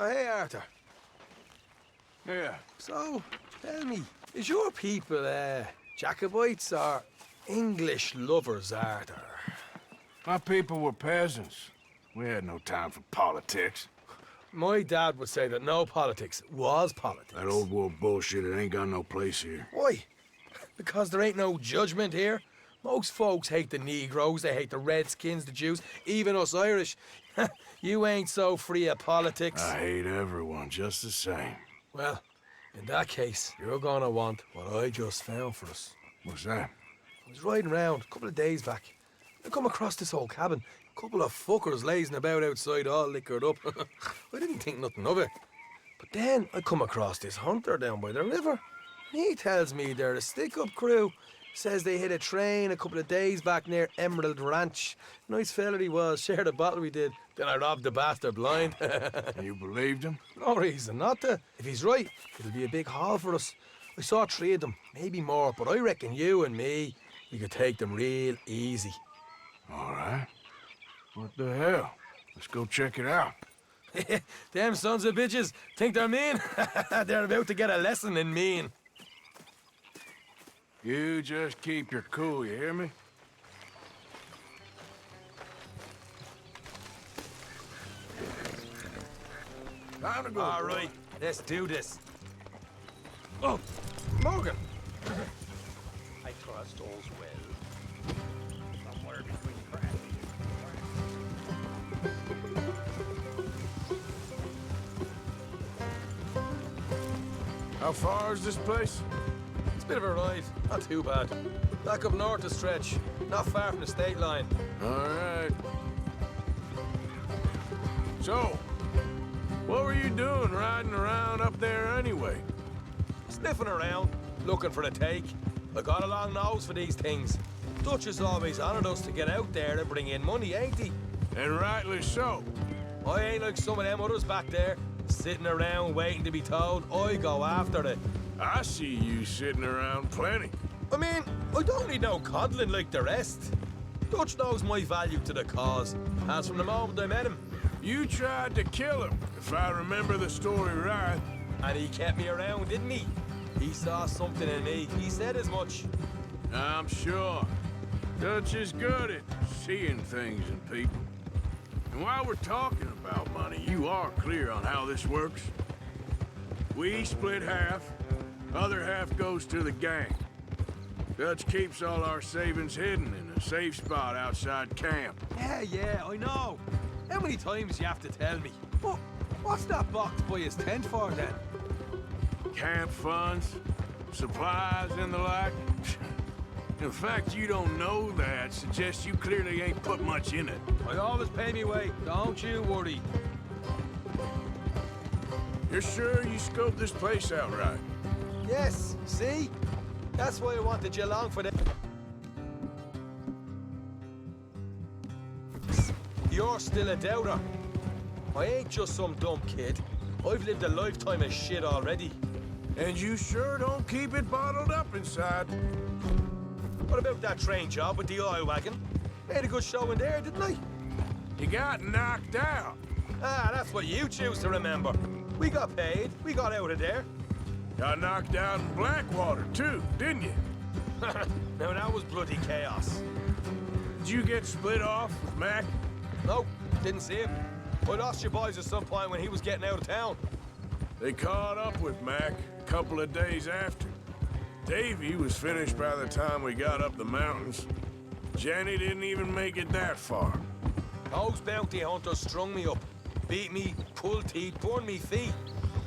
Oh, hey, Arthur. Yeah. So, tell me, is your people, Jacobites or English lovers, Arthur? My people were peasants. We had no time for politics. My dad would say that no politics was politics. That old world bullshit, it ain't got no place here. Why? Because there ain't no judgment here. Most folks hate the Negroes, they hate the Redskins, the Jews, even us Irish. You ain't so free of politics. I hate everyone just the same. Well, in that case, you're gonna want what I just found for us. What's that? I was riding around a couple of days back. I come across this old cabin. A couple of fuckers lazing about outside all liquored up. I didn't think nothing of it. But then I come across this hunter down by the river. He tells me they're a stick-up crew. Says they hit a train a couple of days back near Emerald Ranch. Nice fella he was, shared a bottle we did. Then I robbed the bastard blind. And you believed him? No reason not to. If he's right, it'll be a big haul for us. I saw 3 of them, maybe more, but I reckon you and me, we could take them real easy. All right. What the hell? Let's go check it out. Them sons of bitches think they're mean. They're about to get a lesson in mean. You just keep your cool, you hear me? Time to go. All right, let's do this. Oh, Morgan. I trust all's well. Somewhere between cracks. How far is this place? It's a bit of a ride, not too bad. Back up north a stretch, not far from the state line. All right. So, what were you doing riding around up there anyway? Sniffing around, looking for a take. I got a long nose for these things. Dutch has always honoured us to get out there and bring in money, ain't he? And rightly so. I ain't like some of them others back there, sitting around waiting to be told. I go after it. I see you sitting around plenty. I mean, I don't need no coddling like the rest. Dutch knows my value to the cause, as from the moment I met him. You tried to kill him, if I remember the story right. And he kept me around, didn't he? He saw something in me. He said as much. I'm sure. Dutch is good at seeing things in people. And while we're talking about money, you are clear on how this works. We split half, other half goes to the gang. Dutch keeps all our savings hidden in a safe spot outside camp. Yeah, I know. How many times you have to tell me? What's that box by his tent for then? Camp funds, supplies and the like. In fact, you don't know that suggests you clearly ain't put much in it. I always pay me way, don't you worry. You're sure you scoped this place out right? Yes, see? That's why I wanted you along for the... You're still a doubter. I ain't just some dumb kid. I've lived a lifetime of shit already. And you sure don't keep it bottled up inside. What about that train job with the oil wagon? Made a good show in there, didn't I? You got knocked out. Ah, that's what you choose to remember. We got paid. We got out of there. Got knocked out in Blackwater, too, didn't you? Now, that was bloody chaos. Did you get split off with Mac? Nope, didn't see him. I lost your boys at some point when he was getting out of town. They caught up with Mac a couple of days after. Davy was finished by the time we got up the mountains. Jenny didn't even make it that far. Those bounty hunters strung me up, beat me, pulled teeth, burned me feet.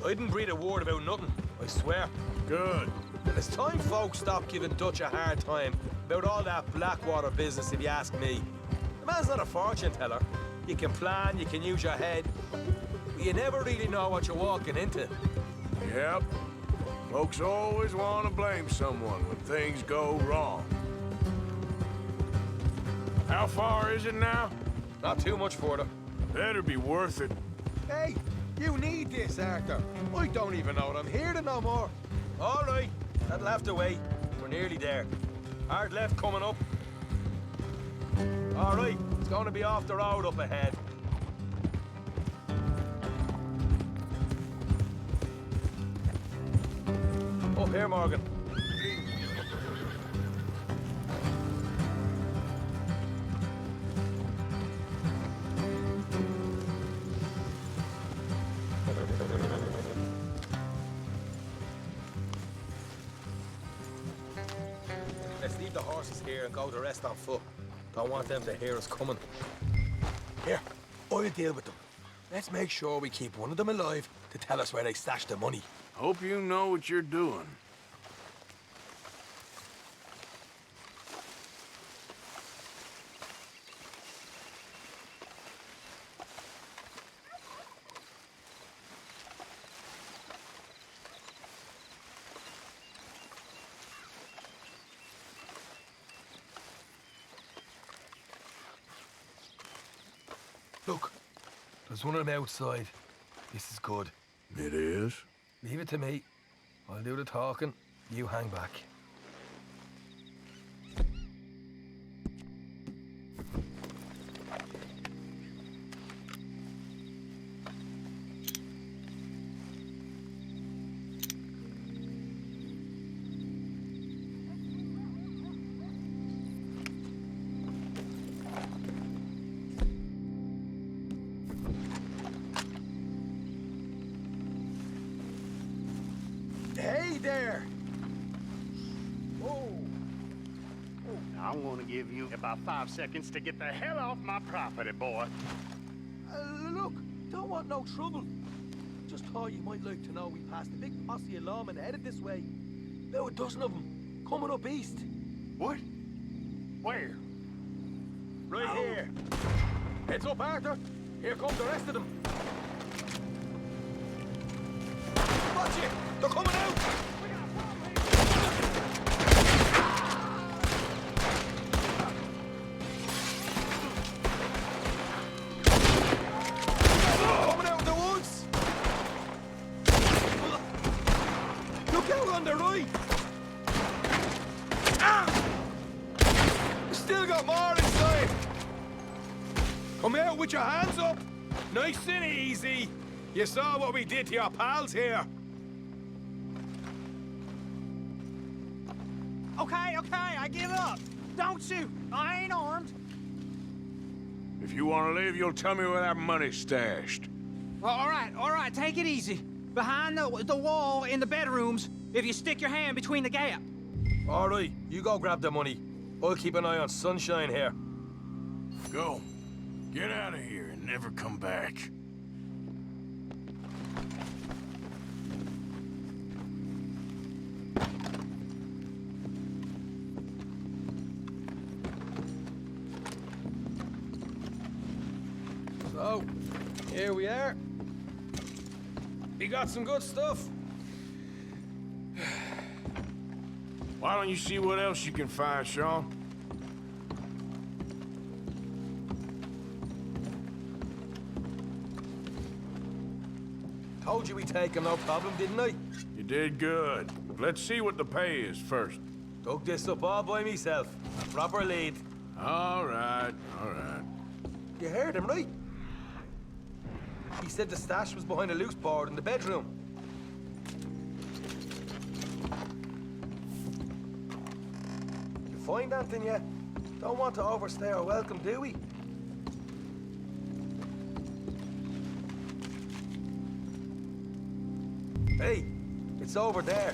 I didn't breathe a word about nothing, I swear. Good. And it's time folks stop giving Dutch a hard time about all that Blackwater business, if you ask me. The man's not a fortune teller. You can plan, you can use your head, but you never really know what you're walking into. Yep. Folks always want to blame someone when things go wrong. How far is it now? Not too much further. Better be worth it. Hey, you need this, Arthur. I don't even know what I'm here to no more. All right, that'll have to wait. We're nearly there. Hard left coming up. All right, it's going to be off the road up ahead. Up here, Morgan. Let's leave the horses here and go to rest on foot. Don't want them to hear us coming. Here, I'll deal with them. Let's make sure we keep one of them alive to tell us where they stashed the money. Hope you know what you're doing. Look, there's one of them outside. This is good. It is? Leave it to me. I'll do the talking. You hang back. Hey there! I'm gonna give you about 5 seconds to get the hell off my property, boy. Look, don't want no trouble. Just thought you might like to know we passed a big posse of lawmen headed this way. About a dozen of them, coming up east. What? Where? Right here. Heads up, Arthur. Here come the rest of them. Watch it! They're coming out! Coming out of the woods! Look out on the right! Ah! We still got more inside! Come out with your hands up! Nice and easy! You saw what we did to your pals here! Okay, I give up. Don't shoot. I ain't armed. If you want to leave, you'll tell me where that money's stashed. Well, all right, take it easy. Behind the wall in the bedrooms, if you stick your hand between the gap. All right, you go grab the money. I'll keep an eye on Sunshine here. Go. Get out of here and never come back. So, here we are. We got some good stuff. Why don't you see what else you can find, Sean? Told you we'd take him, no problem, didn't I? You did good. Let's see what the pay is first. Dug this up all by myself. A proper lead. All right, all right. You heard him, right? He said the stash was behind a loose board in the bedroom. You find anything yet? Don't want to overstay our welcome, do we? Hey, it's over there.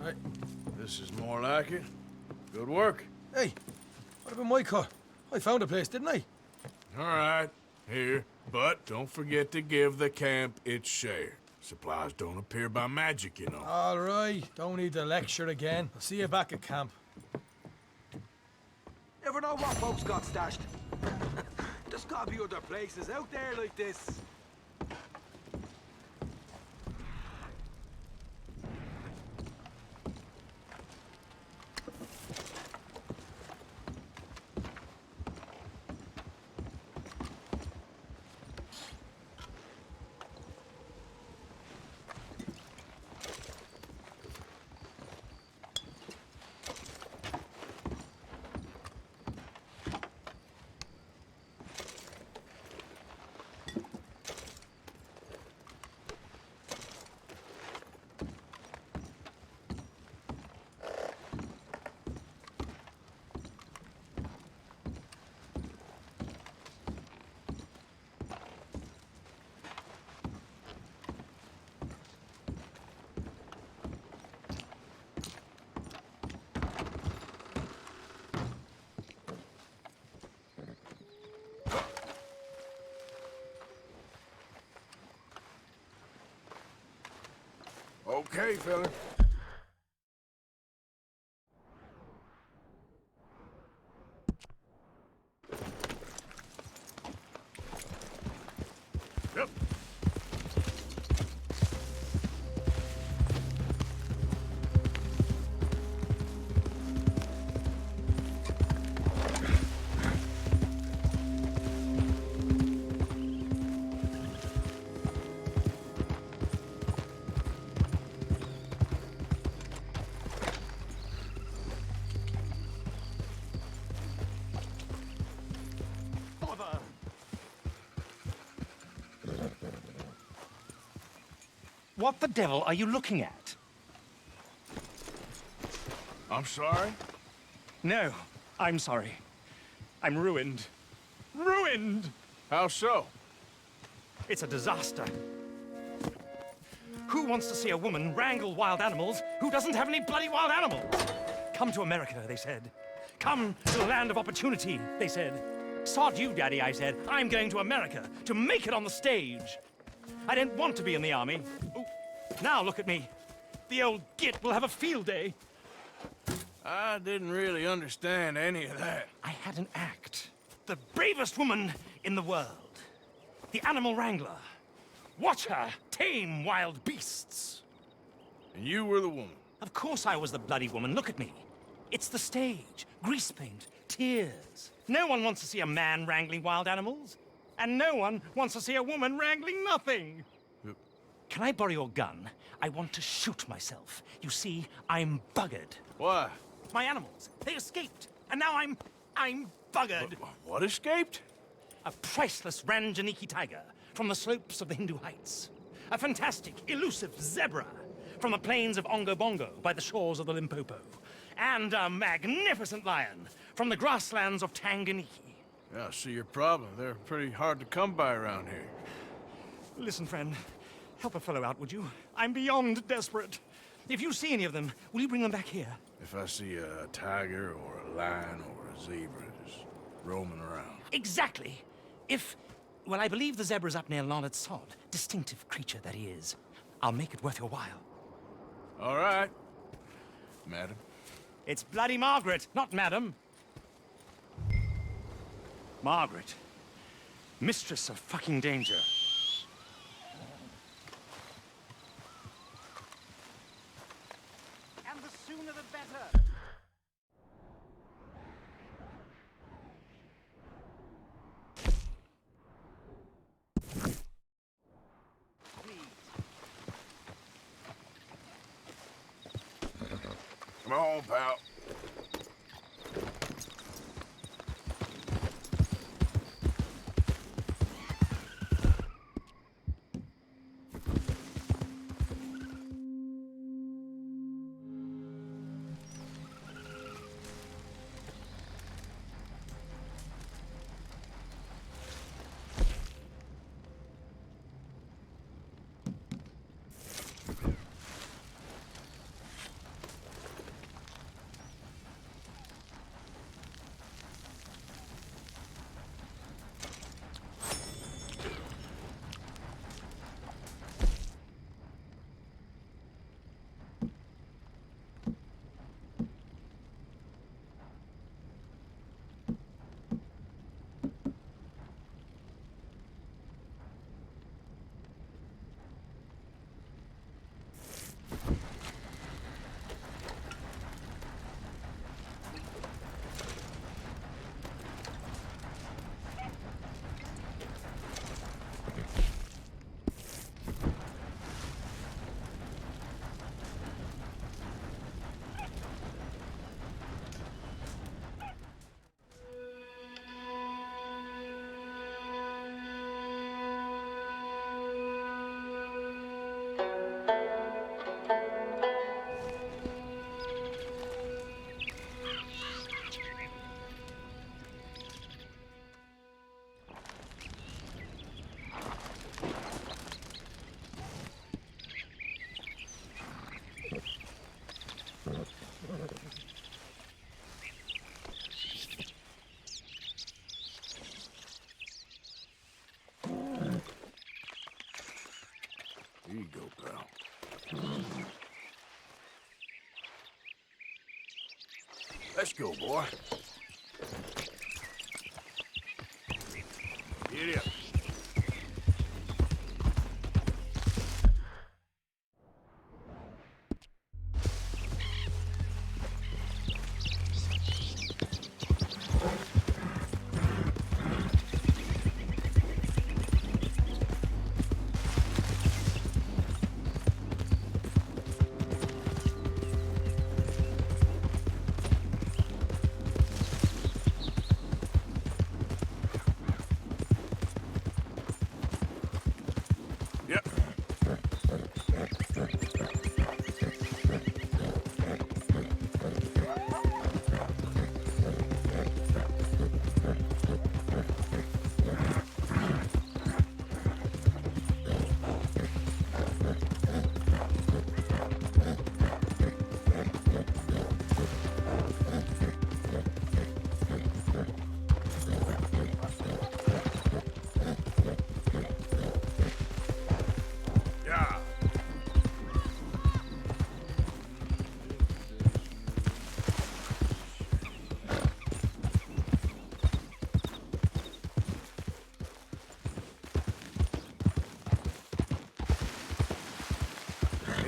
Right. This is more like it. Good work. Hey, what about my cut? I found a place, didn't I? All right, here. But don't forget to give the camp its share. Supplies don't appear by magic, you know. All right, don't need the lecture again. I'll see you back at camp. Never know what folks got stashed. There's gotta be other places out there like this. Okay, fella. Yep. Bother! What the devil are you looking at? I'm sorry? No, I'm sorry. I'm ruined. Ruined! How so? It's a disaster. Who wants to see a woman wrangle wild animals who doesn't have any bloody wild animals? Come to America, they said. Come to the land of opportunity, they said. Sod you, Daddy, I said. I'm going to America to make it on the stage. I didn't want to be in the army. Ooh, now look at me. The old git will have a field day. I didn't really understand any of that. I had an act. The bravest woman in the world. The animal wrangler. Watch her tame wild beasts. And you were the woman. Of course I was the bloody woman. Look at me. It's the stage. Grease paint. Tears. No one wants to see a man wrangling wild animals. And no one wants to see a woman wrangling nothing. Yep. Can I borrow your gun? I want to shoot myself. You see, I'm buggered. Why? My animals, they escaped. And now I'm buggered. What escaped? A priceless Ranjaniki tiger from the slopes of the Hindu Heights. A fantastic, elusive zebra from the plains of Ongo Bongo by the shores of the Limpopo. And a magnificent lion from the grasslands of Tanganyika. Yeah, I see your problem. They're pretty hard to come by around here. Listen, friend, help a fellow out, would you? I'm beyond desperate. If you see any of them, will you bring them back here? If I see a tiger or a lion or a zebra just roaming around. Exactly. Well, I believe the zebra's up near Larned Sod. Distinctive creature that he is. I'll make it worth your while. All right, madam. It's bloody Margaret, not madam. Margaret. Mistress of fucking danger. And the sooner the better. Come on, pal. Here you go, pal. Let's go, boy. Get up. Yep. Yeah.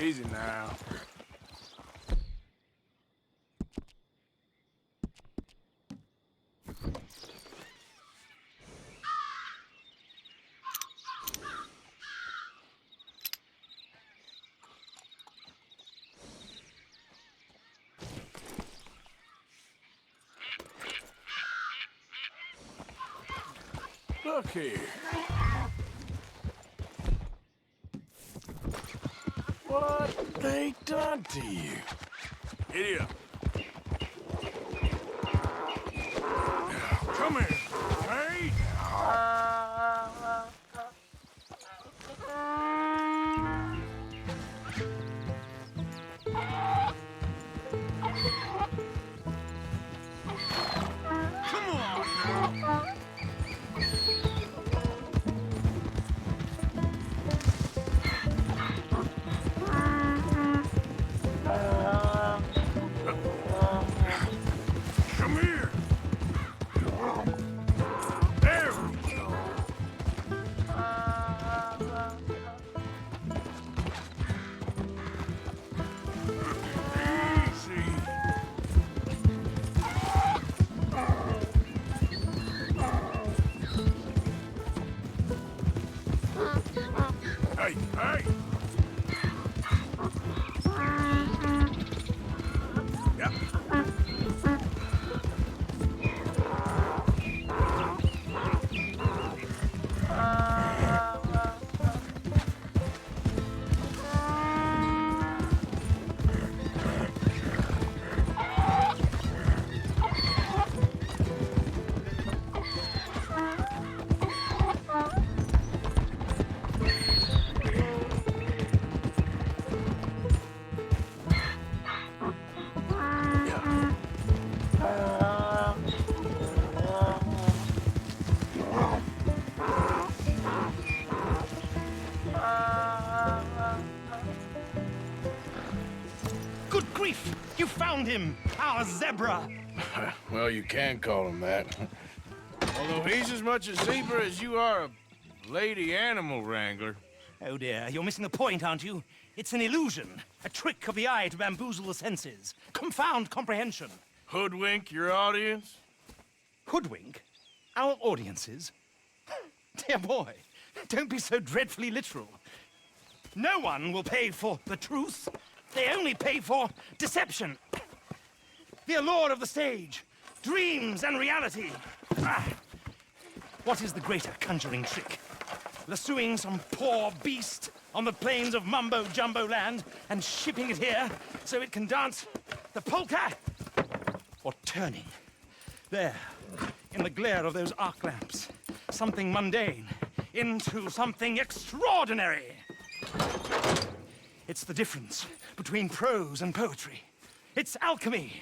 Easy now. Look here. What they done to you? Giddy up. Come here. Hey. Come on now. Come here. There we go. Easy. Hey, hey. Yep. Good grief! You found him! Our zebra! Well, you can call him that. Although he's as much a zebra as you are a lady animal wrangler. Oh dear, you're missing the point, aren't you? It's an illusion. A trick of the eye to bamboozle the senses. Confound comprehension. Hoodwink your audience? Hoodwink? Our audiences? Dear boy, don't be so dreadfully literal. No one will pay for the truth. They only pay for deception. The allure of the stage, dreams and reality. Ah. What is the greater conjuring trick? Lassoing some poor beast on the plains of mumbo-jumbo land and shipping it here so it can dance the polka? Or turning, there, in the glare of those arc lamps, something mundane into something extraordinary? It's the difference between prose and poetry. It's alchemy.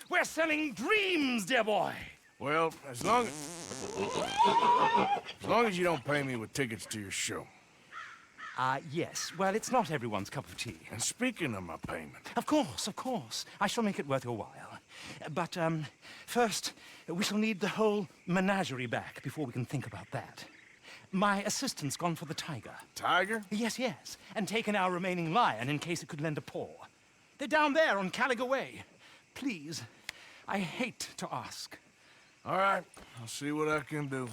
We're selling dreams, dear boy. Well, as long as you don't pay me with tickets to your show. Yes. Well, it's not everyone's cup of tea. And speaking of my payment, Of course, of course. I shall make it worth your while. But, first, we shall need the whole menagerie back before we can think about that. My assistant's gone for the tiger. tiger? Yes, yes. And taken our remaining lion in case it could lend a paw. They're down there on Caliga Way. Please, I hate to ask. All right, I'll see what I can do.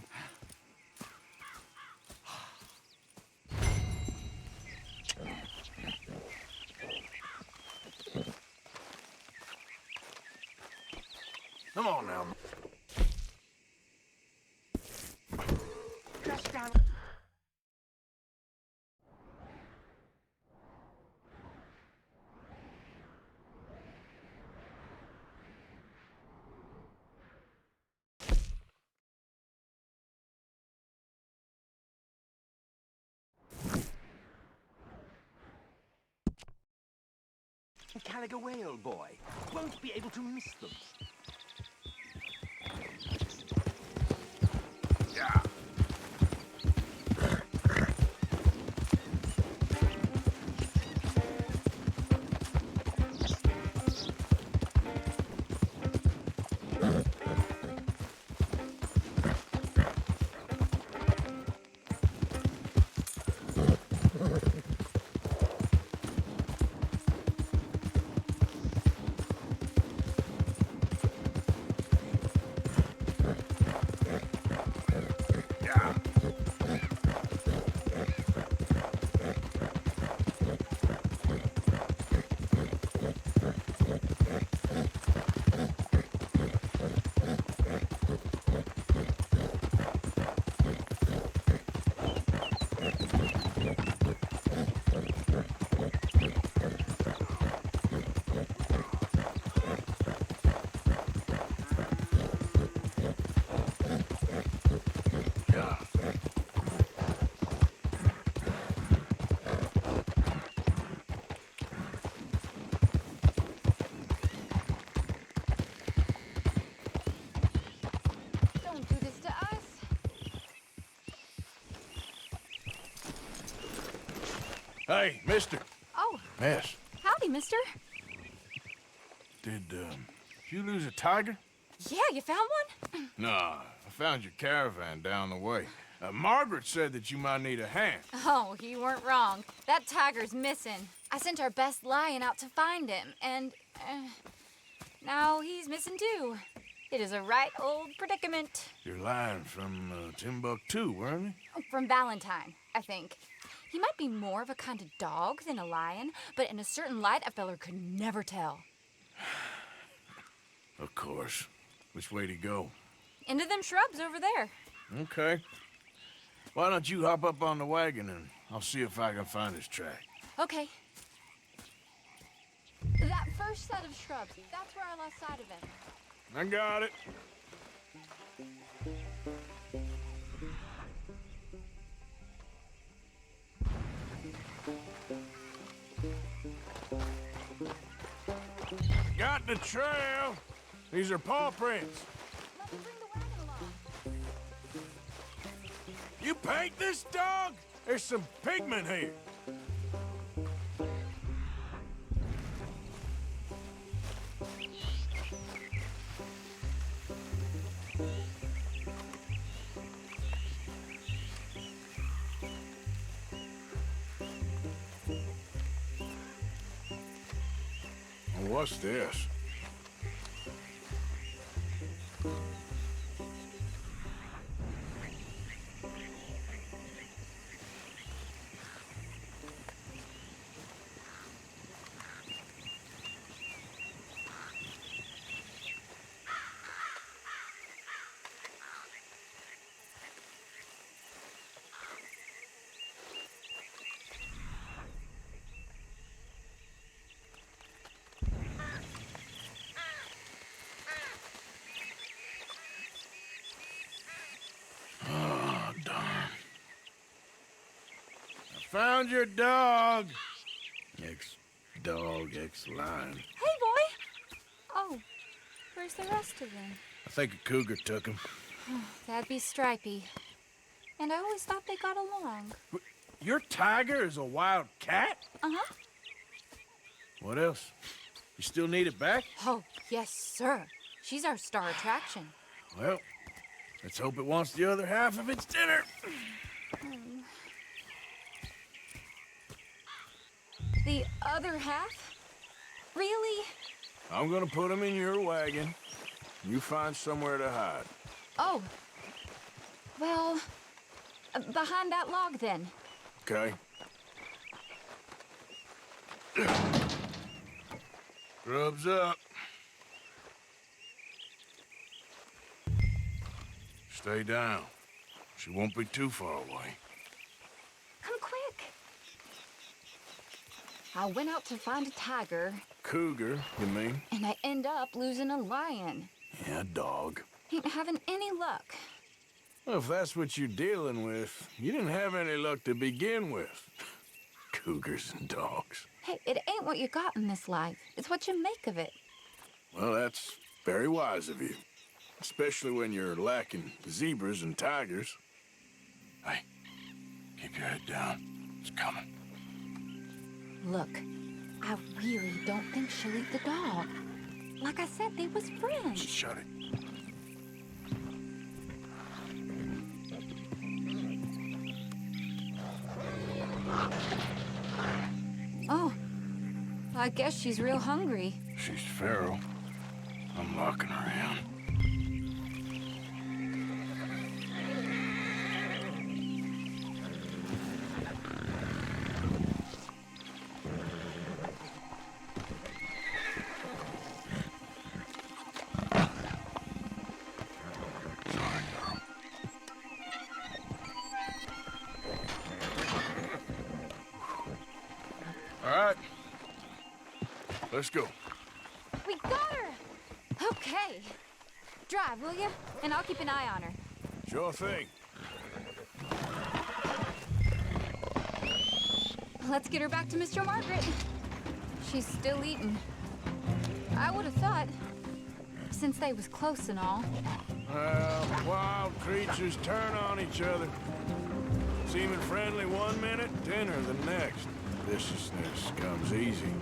Come on now. Caliga Way, old boy. Won't be able to miss them. Yeah. Hey, mister. Oh, Miss, howdy, mister. did you lose a tiger? Yeah, you found one? Nah, I found your caravan down the way. Margaret said that you might need a hand. Oh, you weren't wrong. That tiger's missing. I sent our best lion out to find him, and now he's missing too. It is a right old predicament. You're lying from Timbuktu, weren't you? From Valentine, I think. He might be more of a kind of dog than a lion, but in a certain light, a feller could never tell. Of course. Which way to go? Into them shrubs over there. Okay. Why don't you hop up on the wagon and I'll see if I can find his track. Okay. That first set of shrubs, that's where I lost sight of him. I got it. Got the trail. These are paw prints. Let me bring the wagon along. You paint this dog? There's some pigment here. What's this? Found your dog. Ex-dog, ex-lion. Hey, boy! Oh, where's the rest of them? I think a cougar took him. That'd be Stripey. And I always thought they got along. Your tiger is a wild cat? Uh-huh. What else? You still need it back? Oh, yes, sir. She's our star attraction. Well, let's hope it wants the other half of its dinner. The other half? Really? I'm gonna put him in your wagon. You find somewhere to hide. Oh. Well, behind that log, then. Okay? Grub's up. Stay down. She won't be too far away. Come quick. I went out to find a tiger, Cougar, you mean? and I end up losing a lion. Yeah, dog. Ain't having any luck. Well, if that's what you're dealing with, you didn't have any luck to begin with. Cougars and dogs. Hey, it ain't what you got in this life. It's what you make of it. Well, that's very wise of you. Especially when you're lacking zebras and tigers. Hey, keep your head down. It's coming. Look, I really don't think she'll eat the dog. Like I said, they was friends. Just shut it. Oh, I guess she's real hungry. She's feral. I'm locking her in. All right. Let's go. We got her! Okay. Drive, will you? And I'll keep an eye on her. Sure thing. Let's get her back to Mr. Margaret. She's still eating. I would have thought, since they was close and all. Well, wild creatures turn on each other. Seeming friendly one minute, dinner the next. Viciousness comes easy.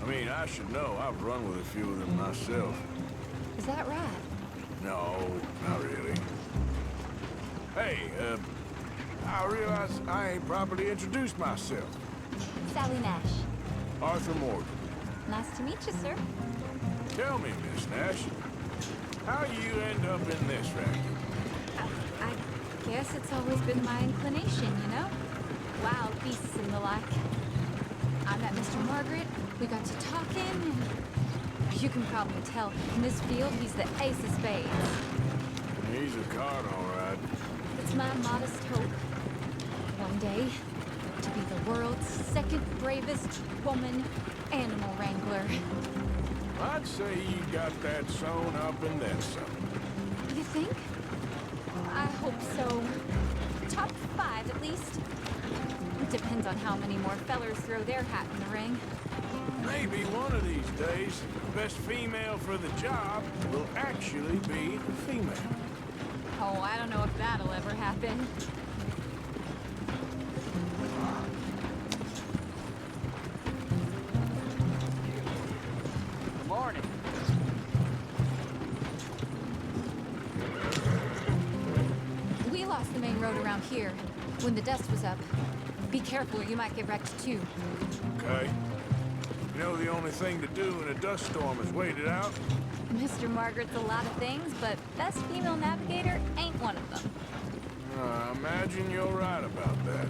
I mean, I should know. I've run with a few of them myself. Is that right? No, not really. Hey, I realize I ain't properly introduced myself. Sally Nash. Arthur Morgan. Nice to meet you, sir. Tell me, Miss Nash, how you end up in this racket? I guess it's always been my inclination, you know? Wild beasts and the like. I met Mr. Margaret, we got to talking, and you can probably tell, in this field, he's the ace of spades. He's a card, all right. It's my modest hope, one day, to be the world's second bravest woman animal wrangler. I'd say you got that sewn up and then some. You think? I hope so. Top 5, at least. It depends on how many more fellers throw their hat in the ring. Maybe one of these days, the best female for the job will actually be a female. Oh, I don't know if that'll ever happen. Good morning. We lost the main road around here when the dust was up. Be careful or you might get wrecked too. Okay. You know the only thing to do in a dust storm is wait it out? Mr. Margaret's a lot of things, but best female navigator ain't one of them. I imagine you're right about that.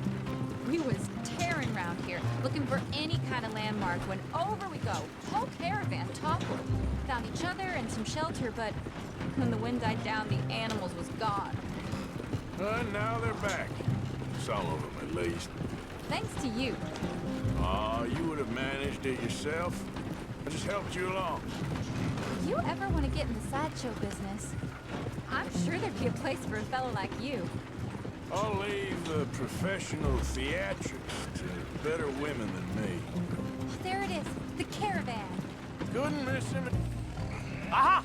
We was tearing around here, looking for any kind of landmark when over we go. Whole caravan toppled. Found each other and some shelter, but when the wind died down, the animals was gone. And now they're back. Some of them, at least. Thanks to you. Aw, you would have managed it yourself. I just helped you along. If you ever want to get in the sideshow business, I'm sure there'd be a place for a fellow like you. I'll leave the professional theatrics to better women than me. Oh, there it is, the caravan. Couldn't miss him. Aha!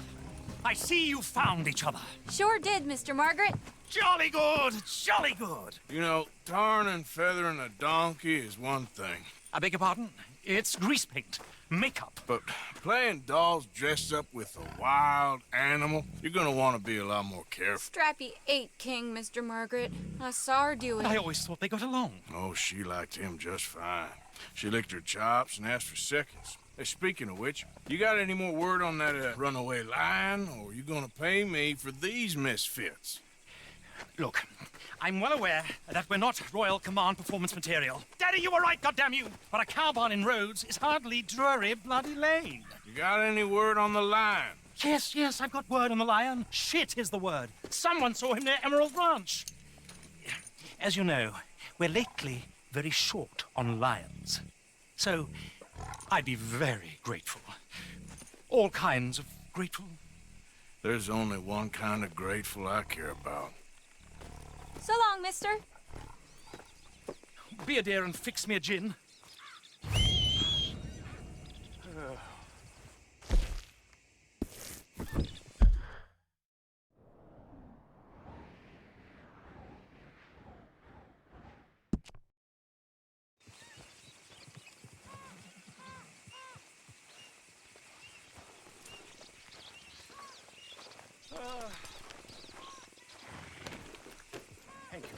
I see you found each other. Sure did, Mr. Margaret. Jolly good, jolly good. You know, tarring and feathering a donkey is one thing. I beg your pardon? It's grease paint, makeup. But playing dolls dressed up with a wild animal, you're gonna want to be a lot more careful. Strappy ate King, Mr. Margaret. I saw her do it. I always thought they got along. Oh, she liked him just fine. She licked her chops and asked for seconds. Hey, speaking of which, you got any more word on that runaway lion, or are you gonna pay me for these misfits? Look, I'm well aware that we're not Royal Command performance material. Daddy, you were right, goddamn you! But a cow barn in Rhodes is hardly Drury Bloody Lane. You got any word on the lion? Yes, I've got word on the lion. Shit is the word. Someone saw him near Emerald Ranch. As you know, we're lately very short on lions. So, I'd be very grateful. All kinds of grateful. There's only one kind of grateful I care about. So long, mister. Be a dear and fix me a gin. Thank you.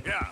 Yeah.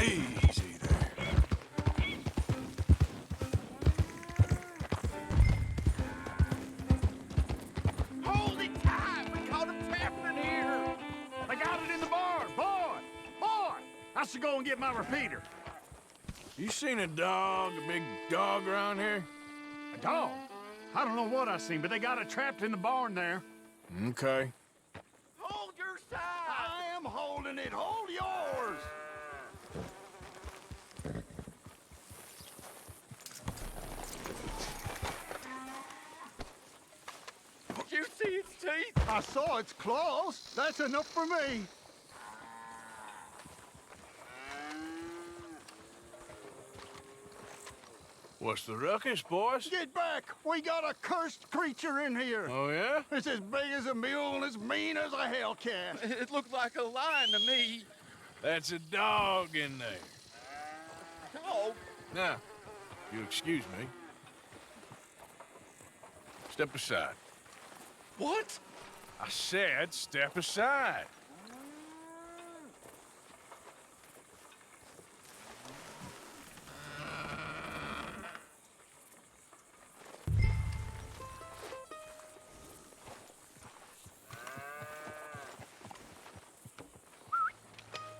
Easy there. Hold it tight! We caught him tapping in here! I got it in the barn! Boy! I should go and get my repeater. You seen a dog, a big dog around here? A dog? I don't know what I seen, but they got it trapped in the barn there. Okay. Hold your side! I am holding it! Hold yours! Did you see its teeth? I saw its claws. That's enough for me. What's the ruckus, boys? Get back! We got a cursed creature in here. Oh, yeah? It's as big as a mule and as mean as a hellcat. It looked like a lion to me. That's a dog in there. Oh, Now, you excuse me. Step aside. what? I said step aside.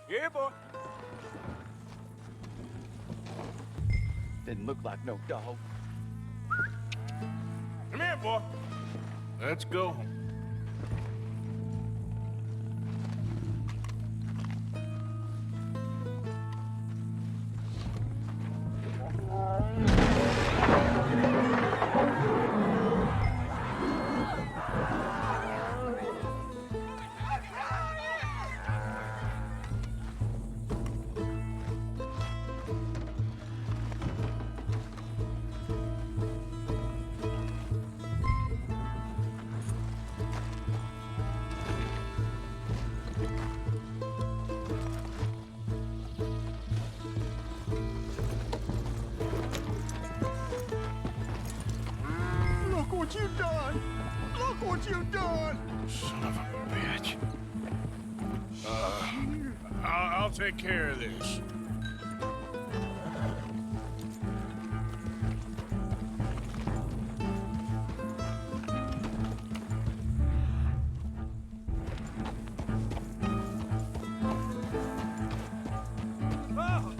Yeah, boy. Didn't look like no dog. Come here, boy. Let's go home. Look what you've done! Look what you've done! Son of a bitch. I'll take care of this. Oh,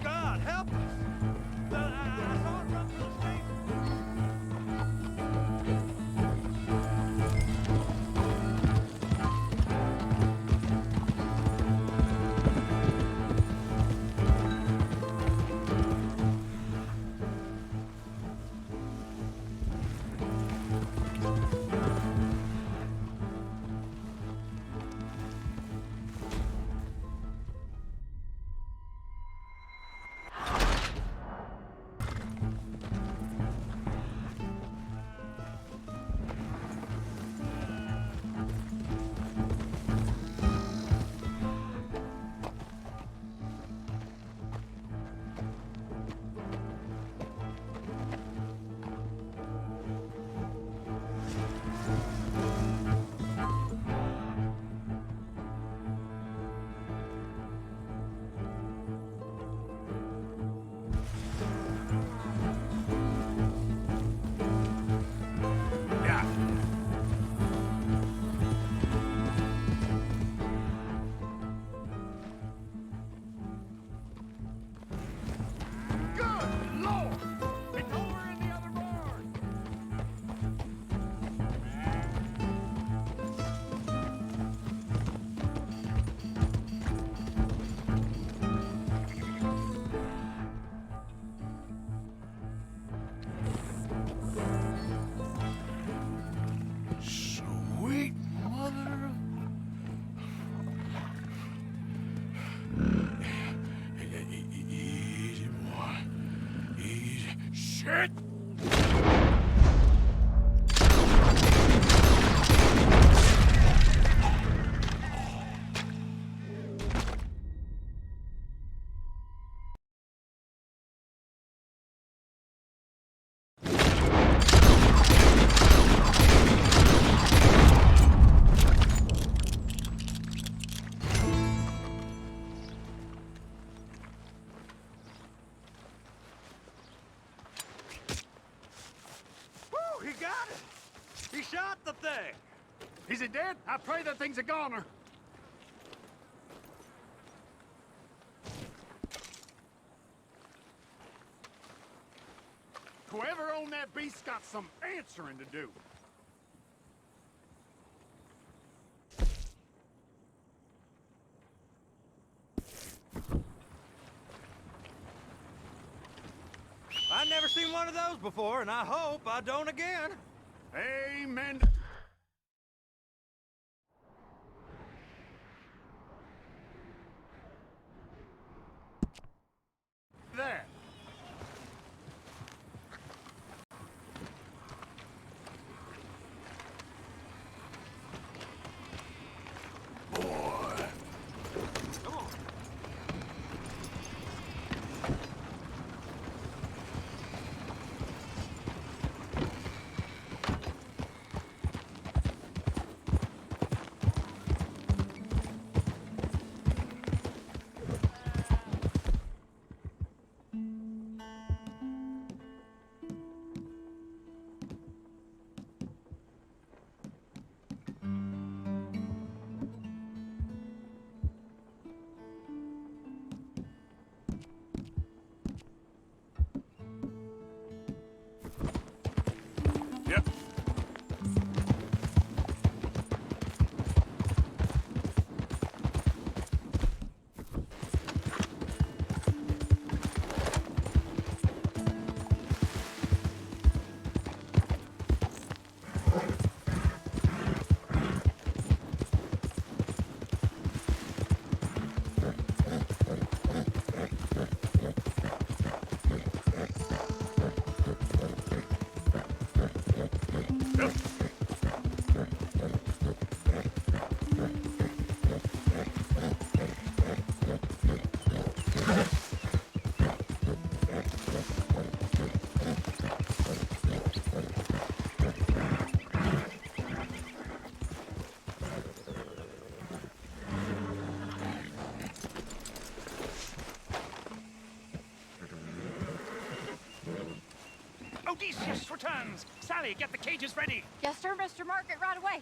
He shot the thing! Is it dead? I pray that thing's a goner. Whoever owned that beast's got some answering to do. I've never seen one of those before, and I hope I don't again. Amen. There. Yep. Odysseus returns. Sally, get the cages ready. Yes, sir, Mr. Margaret, right away.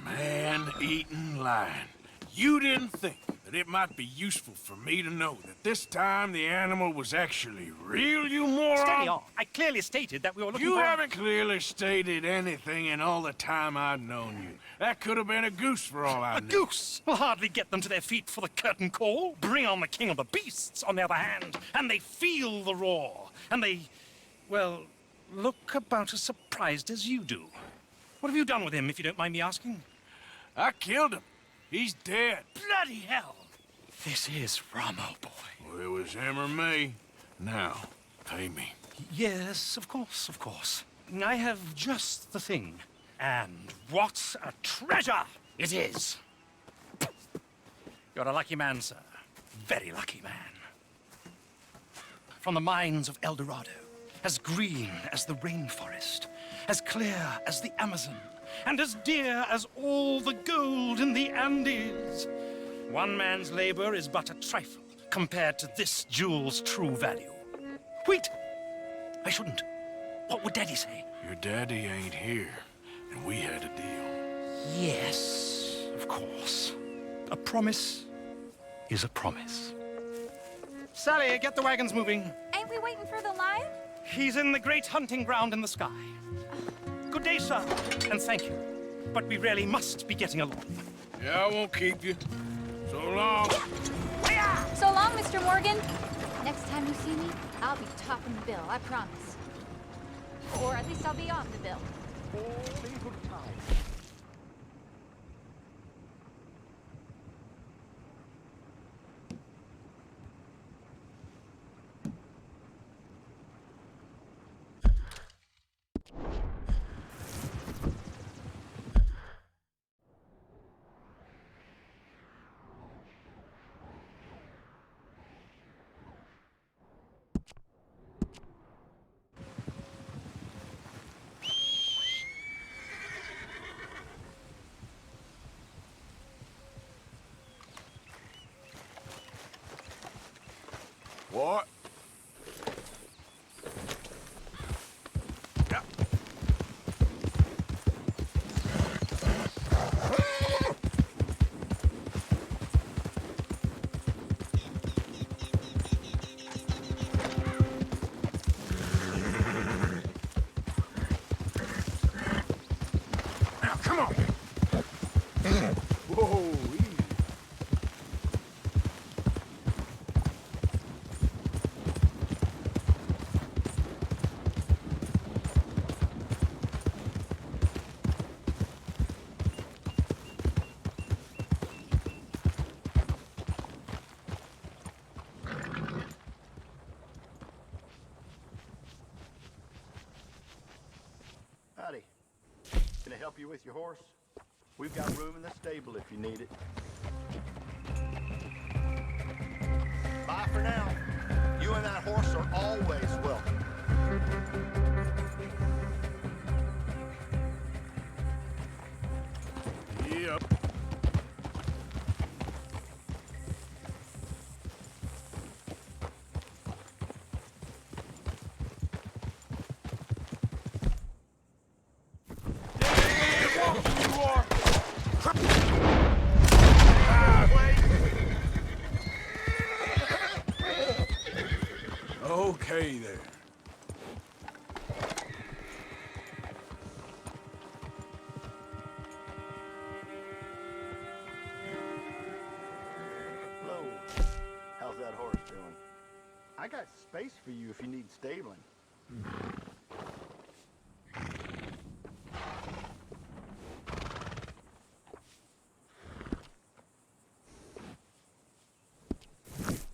Man-eating lion. You didn't think that it might be useful for me to know that this time the animal was actually real, you moron? Steady on. I clearly stated that we were looking You for... haven't clearly stated anything in all the time I've known you. That could have been a goose for all I A knew. goose will hardly get them to their feet for the curtain call. Bring on the king of the beasts, on the other hand, and they feel the roar. And they, well, look about as surprised as you do. What have you done with him, if you don't mind me asking? I killed him. He's dead. Bloody hell! This is Ramo, boy. Well, it was him or me. Now, pay me. Yes, of course, of course. I have just the thing. And what a treasure it is! You're a lucky man, sir. Very lucky man. From the mines of El Dorado, as green as the rainforest, as clear as the Amazon, and as dear as all the gold in the Andes. One man's labor is but a trifle compared to this jewel's true value. Wait! I shouldn't. What would Daddy say? Your daddy ain't here, and we had a deal. Yes, of course. A promise is a promise. Sally, get the wagons moving. Ain't we waiting for the lion? He's in the great hunting ground in the sky. Good day, sir, and thank you. But we really must be getting along. Yeah, I won't keep you. So long. So long, Mr. Morgan. Next time you see me, I'll be topping the bill, I promise. Or at least I'll be on the bill. All in good time. What? Yeah. Come on! Whoa, easy. Howdy. Can I help you with your horse? We've got room in the stable if you need it. Bye for now. You and that horse are always welcome. Yep. Okay there. Hello. How's that horse doing? I got space for you if you need stabling.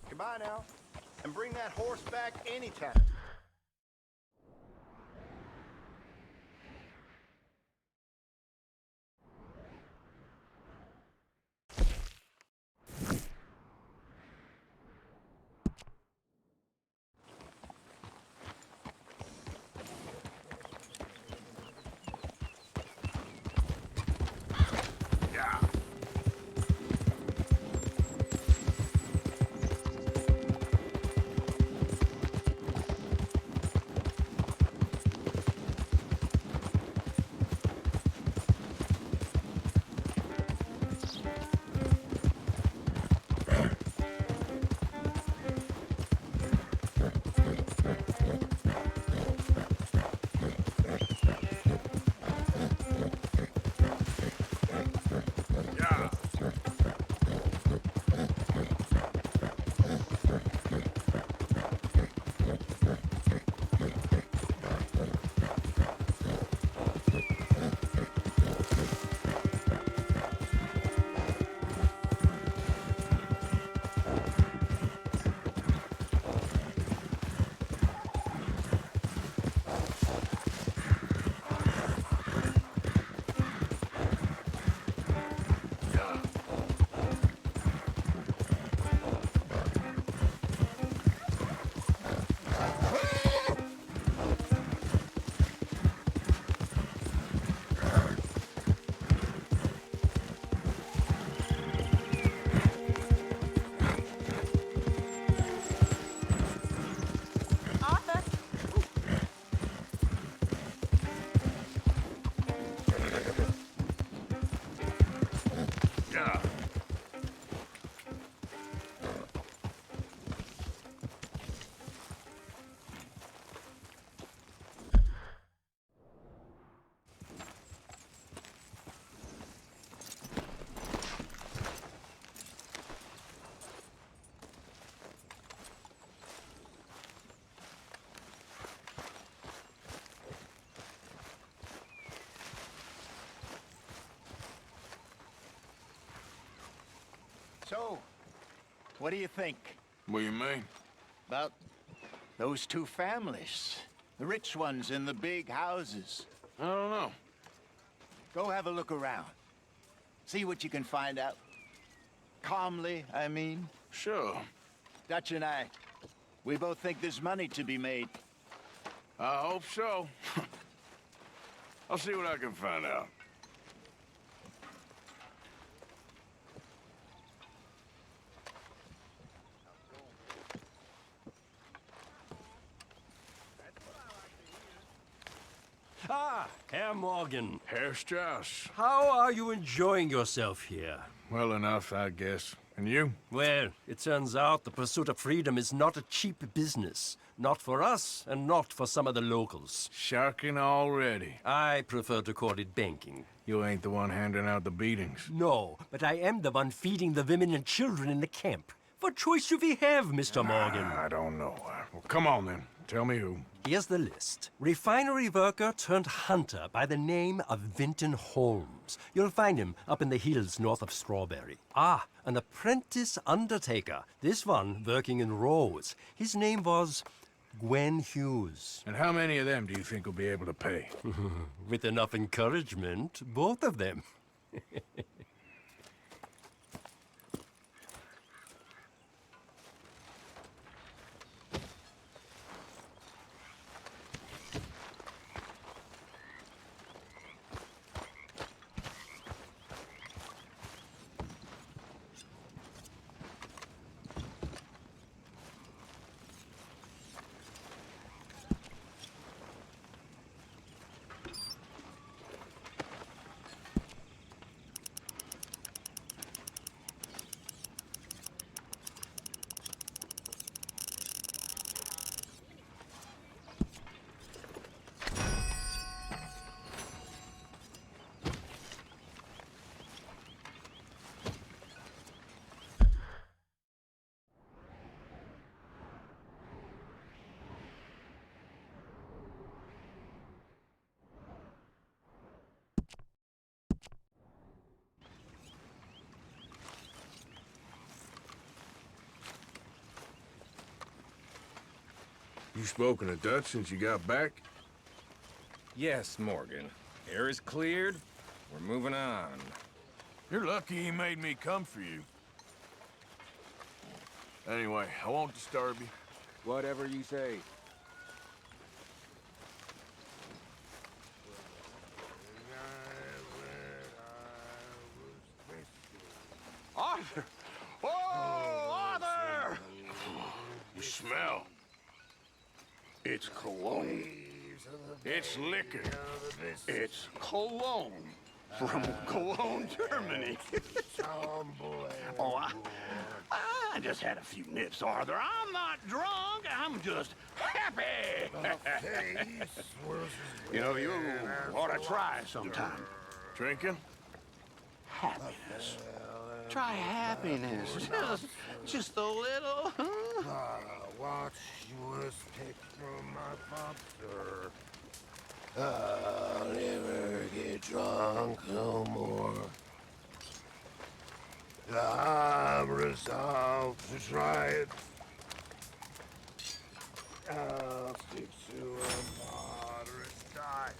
Goodbye now. And bring that horse back anytime. Yeah. Yeah. Yeah. So, what do you think What do you mean? about those two families? The rich ones in the big houses. I don't know. Go have a look around. See what you can find out. Calmly, I mean. Sure. Dutch and I, we both think there's money to be made. I hope so. I'll see what I can find out. Ah, Herr Morgan. Herr Strauss. How are you enjoying yourself here? Well enough, I guess. And you? Well, it turns out the pursuit of freedom is not a cheap business. Not for us, and not for some of the locals. Sharking already. I prefer to call it banking. You ain't the one handing out the beatings. No, but I am the one feeding the women and children in the camp. What choice do we have, Mr. Morgan? I don't know. Well, come on then. Tell me who. Here's the list. Refinery worker turned hunter by the name of Vinton Holmes. You'll find him up in the hills north of Strawberry. Ah, an apprentice undertaker. This one working in rows. His name was Gwen Hughes. And how many of them do you think will be able to pay? With enough encouragement, both of them. You spoken a Dutch since you got back? Yes, Morgan. Air is cleared. We're moving on. You're lucky he made me come for you. Anyway, I won't disturb you. Whatever you say. Arthur! Oh, Arthur! You smell. It's cologne. It's liquor. It's cologne. From Cologne, Germany. Oh, I just had a few nips, Arthur. I'm not drunk. I'm just happy. You know, you ought to try sometime. Drinking? Happiness. Try happiness. Just a little. Watch yours pick from my popster. I'll never get drunk no more. I'm resolved to try it. I'll stick to a moderate diet.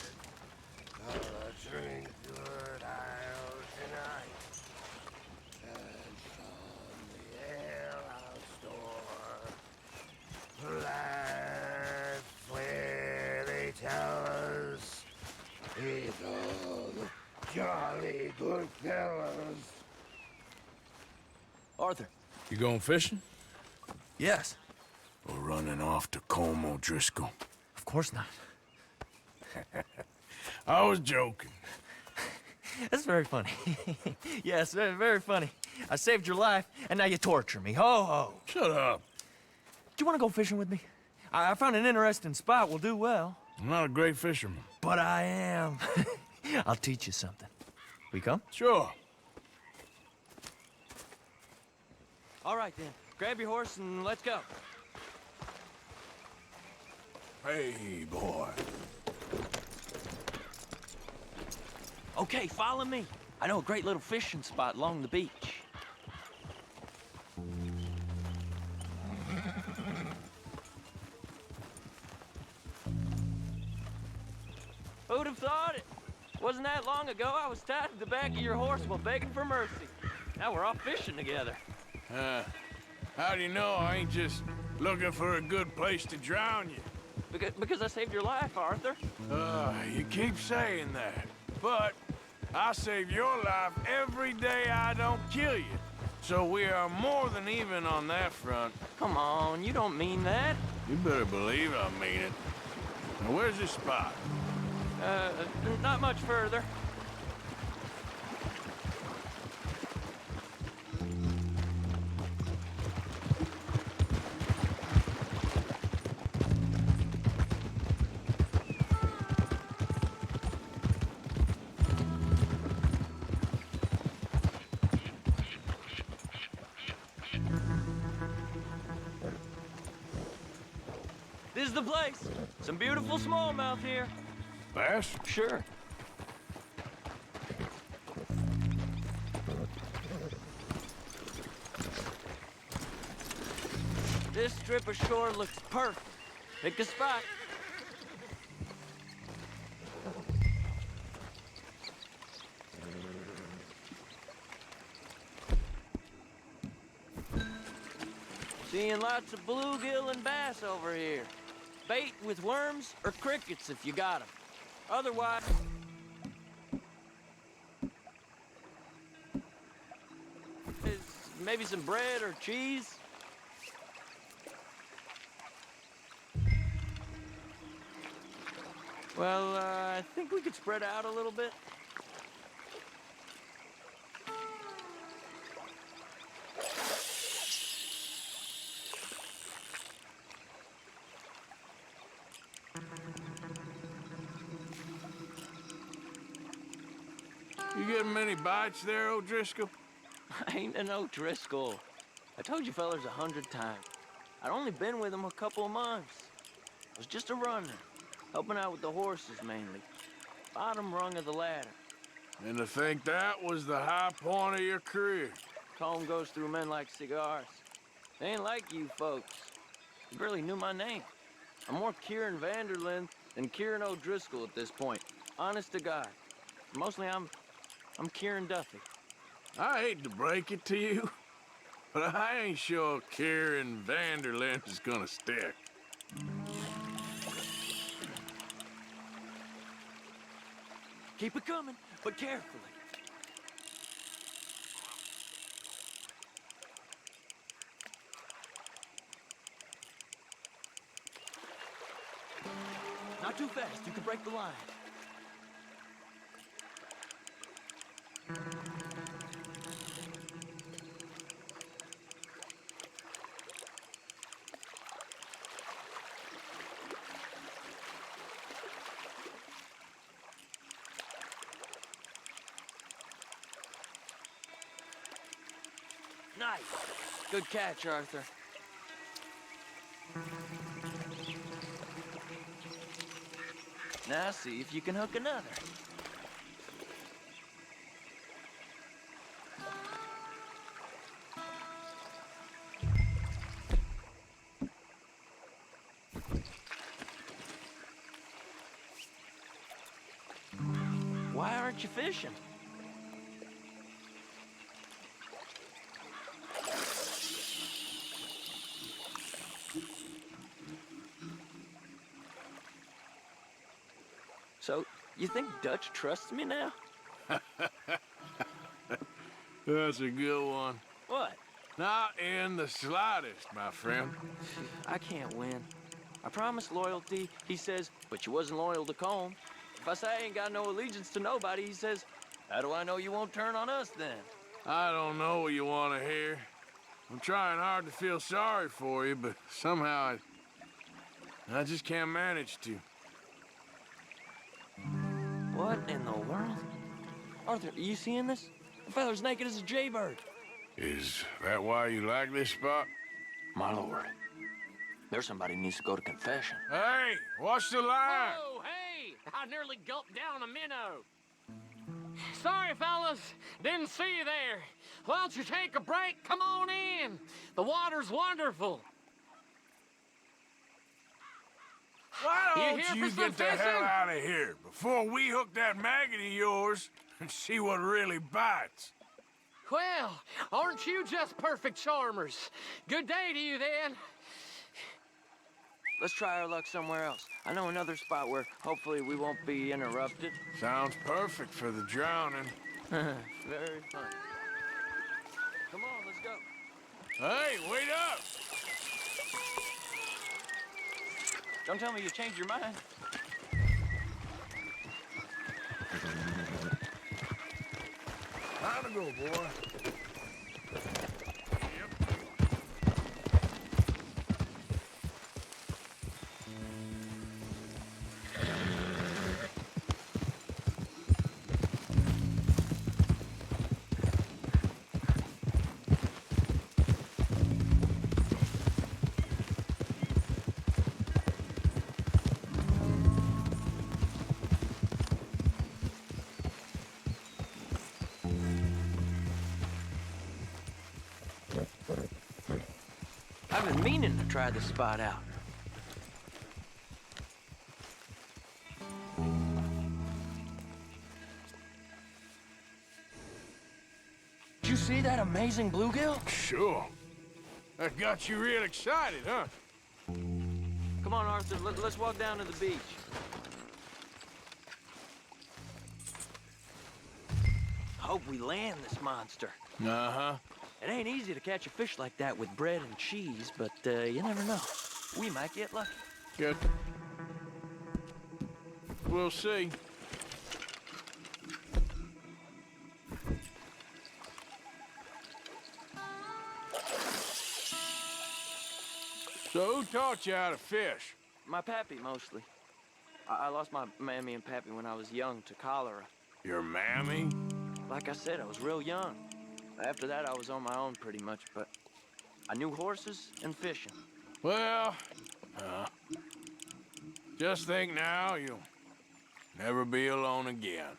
I'll drink good ale tonight. And from the alehouse door, that's where they tell us it's all the jolly good fellas. Arthur. You going fishing? Yes. Or running off to Como Driscoll? Of course not. I was joking. That's very funny. Yes, very funny. I saved your life, and now you torture me. Ho, ho. Shut up. Do you want to go fishing with me? I found an interesting spot. We'll do well. I'm not a great fisherman. But I am. I'll teach you something. We come? Sure. All right, then. Grab your horse and let's go. Hey, boy. Okay, follow me. I know a great little fishing spot along the beach. Who'd have thought it? Wasn't that long ago I was tied to the back of your horse while begging for mercy. Now we're off fishing together. How do you know I ain't just looking for a good place to drown you? Because I saved your life, Arthur. You keep saying that. But I save your life every day I don't kill you. So we are more than even on that front. Come on, you don't mean that. You better believe I mean it. Now, where's this spot? Not much further. is the place. Some beautiful smallmouth here. Bass? Sure. This strip of shore looks perfect. Pick a spot. Seeing lots of bluegill and bass over here. Bait with worms or crickets if you got 'em. Otherwise... maybe some bread or cheese. Well, I think we could spread out a little bit. You getting many bites there, O'Driscoll? I ain't an O'Driscoll. I told you fellas 100 times. I'd only been with him a couple of months. I was just a runner, helping out with the horses mainly. Bottom rung of the ladder. And to think that was the high point of your career. Comb goes through men like cigars. They ain't like you folks. You barely knew my name. I'm more Kieran Vanderlyn than Kieran O'Driscoll at this point. Honest to God. Mostly I'm Kieran Duffy. I hate to break it to you, but I ain't sure Kieran Vanderlyn is gonna stick. Keep it coming, but carefully. Not too fast, you could break the line. Nice. Good catch, Arthur. Now see if you can hook another. Why aren't you fishing? So, you think Dutch trusts me now? That's a good one. What? Not in the slightest, my friend. I can't win. I promised loyalty, he says, but you wasn't loyal to Comb. If I say I ain't got no allegiance to nobody, he says, how do I know you won't turn on us then? I don't know what you want to hear. I'm trying hard to feel sorry for you, but somehow I just can't manage to. What in the world? Arthur, are you seeing this? The fella's naked as a jaybird. Is that why you like this spot? My lord. There's somebody who needs to go to confession. Hey, watch the line! Whoa, hey! I nearly gulped down a minnow. Sorry, fellas. Didn't see you there. Why don't you take a break? Come on in. The water's wonderful. Why You don't here you for some get the hell fishing? out of here before we hook that maggot of yours and see what really bites? Well, aren't you just perfect charmers? Good day to you, then. Let's try our luck somewhere else. I know another spot where hopefully we won't be interrupted. Sounds perfect for the drowning. Very fun. Come on, let's go. Hey, wait up! Don't tell me you changed your mind. Time to go, boy. I've been meaning to try this spot out. Did you see that amazing bluegill? Sure. That got you real excited, huh? Come on, Arthur, let's walk down to the beach. Hope we land this monster. Uh-huh. It ain't easy to catch a fish like that with bread and cheese, but you never know. We might get lucky. Good. We'll see. So who taught you how to fish? My pappy, mostly. I lost my mammy and pappy when I was young to cholera. Your mammy? Like I said, I was real young. After that, I was on my own pretty much, but I knew horses and fishing. Well, just think now you'll never be alone again.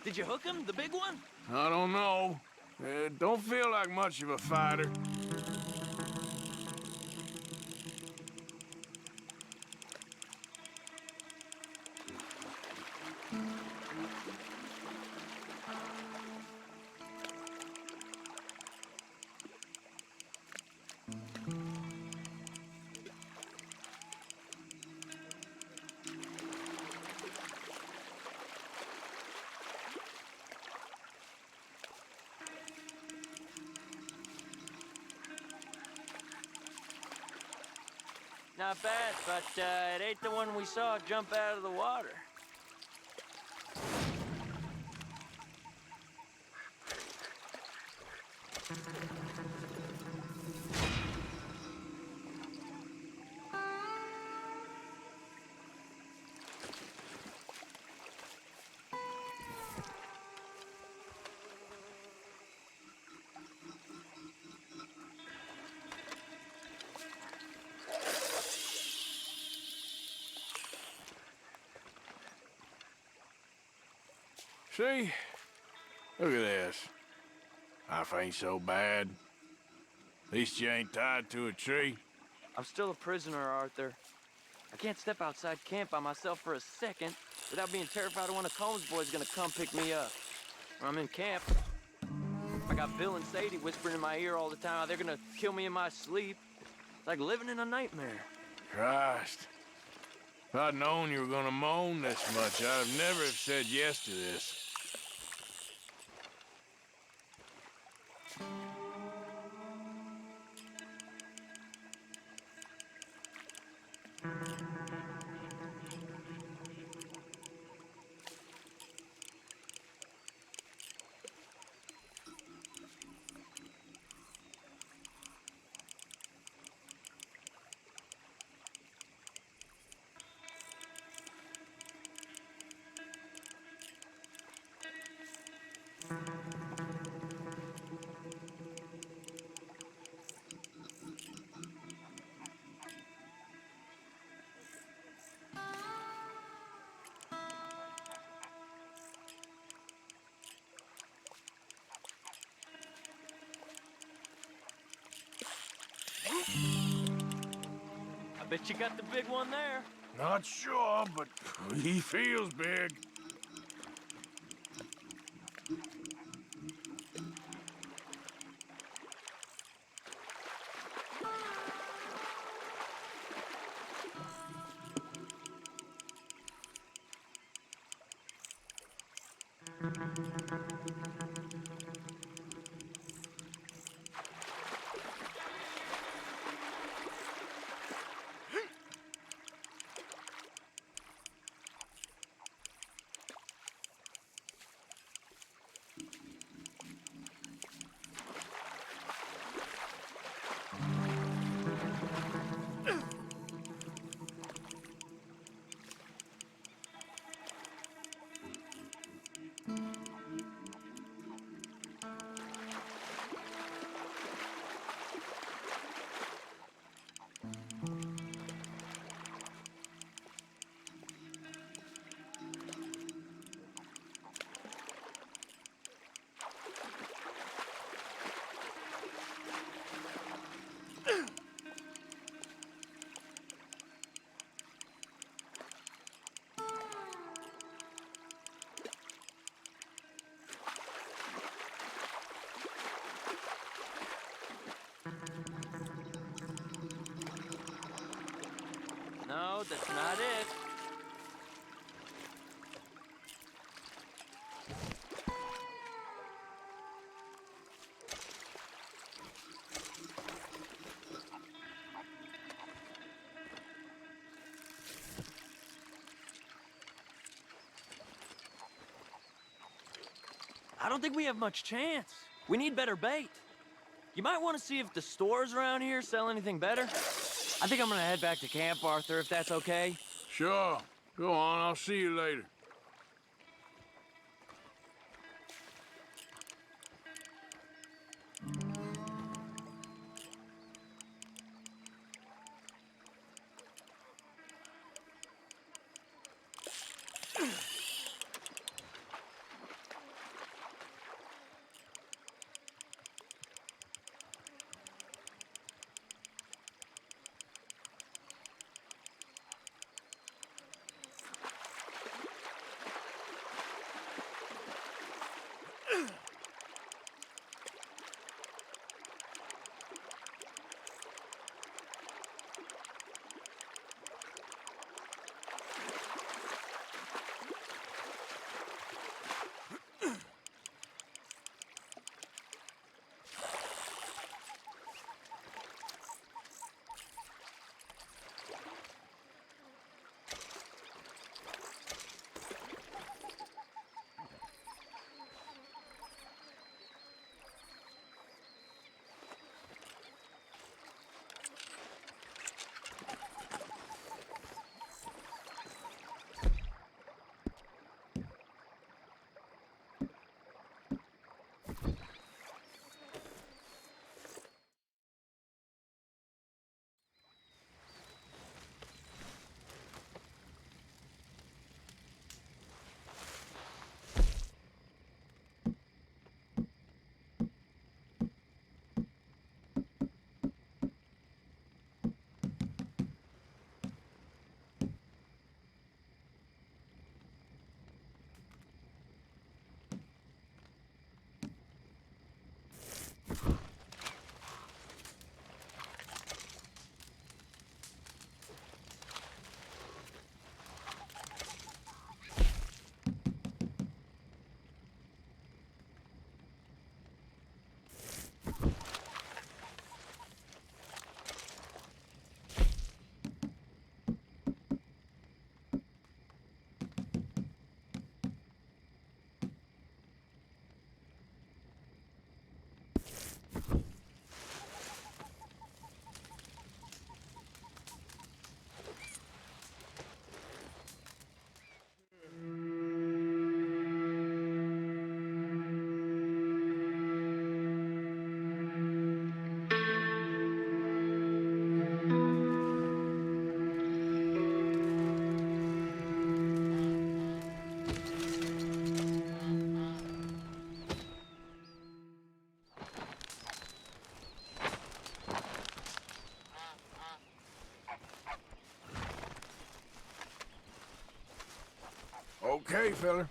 Did you hook him, the big one? I don't know. Don't feel like much of a fighter. Not bad, but it ain't the one we saw jump out of the water. See? Look at this. Life ain't so bad. At least you ain't tied to a tree. I'm still a prisoner, Arthur. I can't step outside camp by myself for a second without being terrified of one of Combs' boys gonna come pick me up. When I'm in camp, I got Bill and Sadie whispering in my ear all the time how they're gonna kill me in my sleep. It's like living in a nightmare. Christ. If I'd known you were gonna moan this much, I'd have never have said yes to this. I bet you got the big one there. Not sure, but he feels big. No, that's not it. I don't think we have much chance. We need better bait. You might want to see if the stores around here sell anything better. I think I'm gonna head back to camp, Arthur, if that's okay. Sure. Go on, I'll see you later. Okay, fella.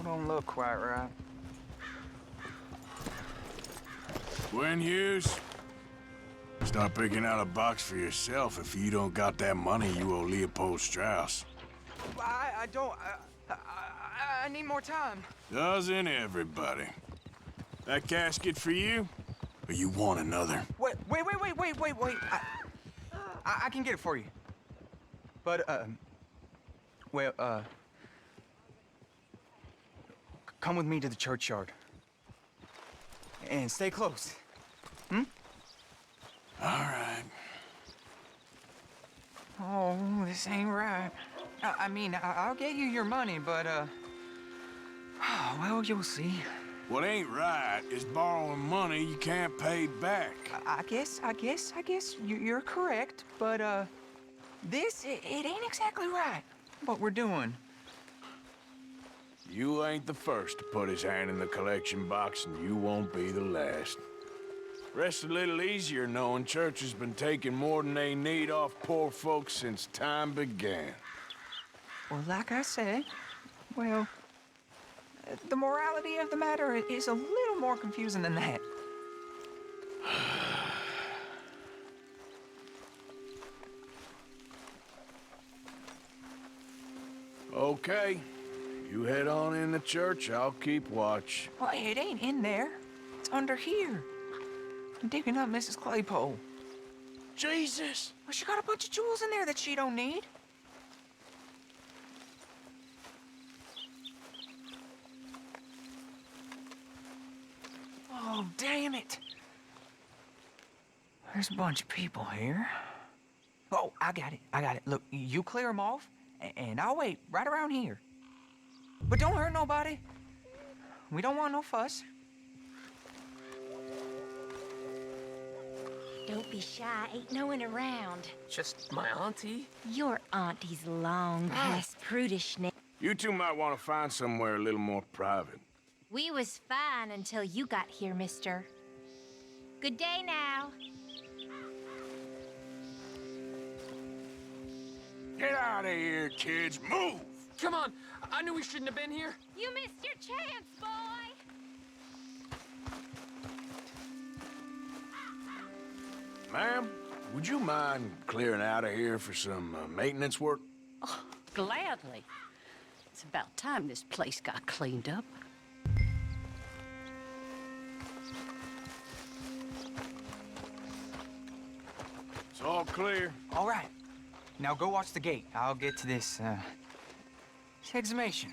Don't look quite right. When Hughes, Start picking out a box for yourself if you don't got that money you owe Leopold Strauss. I don't... I need more time. Doesn't everybody? That casket for you? Or you want another? Wait. I can get it for you. But, come with me to the churchyard. And stay close. Hmm? All right. Oh, this ain't right. I mean, I'll get you your money, but, well, you'll see. What ain't right is borrowing money you can't pay back. I guess you're correct, but, it ain't exactly right, what we're doing. You ain't the first to put his hand in the collection box, and you won't be the last. Rests a little easier knowing church has been taking more than they need off poor folks since time began. Well, like I said, well, the morality of the matter is a little more confusing than that. Okay. You head on in the church, I'll keep watch. Well, it ain't in there. It's under here. I'm digging up Mrs. Claypole. Jesus! Well, she got a bunch of jewels in there that she don't need. Oh, damn it. There's a bunch of people here. Oh, I got it. Look, you clear them off, and I'll wait right around here. But don't hurt nobody. We don't want no fuss. Don't be shy, ain't no one around. Just my auntie. Your auntie's long past prudishness. You two might want to find somewhere a little more private. We was fine until you got here, mister. Good day now. Get out of here, kids. Move! Come on. I knew we shouldn't have been here. You missed your chance, boy. Ma'am, would you mind clearing out of here for some maintenance work? Oh, gladly. It's about time this place got cleaned up. It's all clear. All right. Now go watch the gate. I'll get to this, exhumation.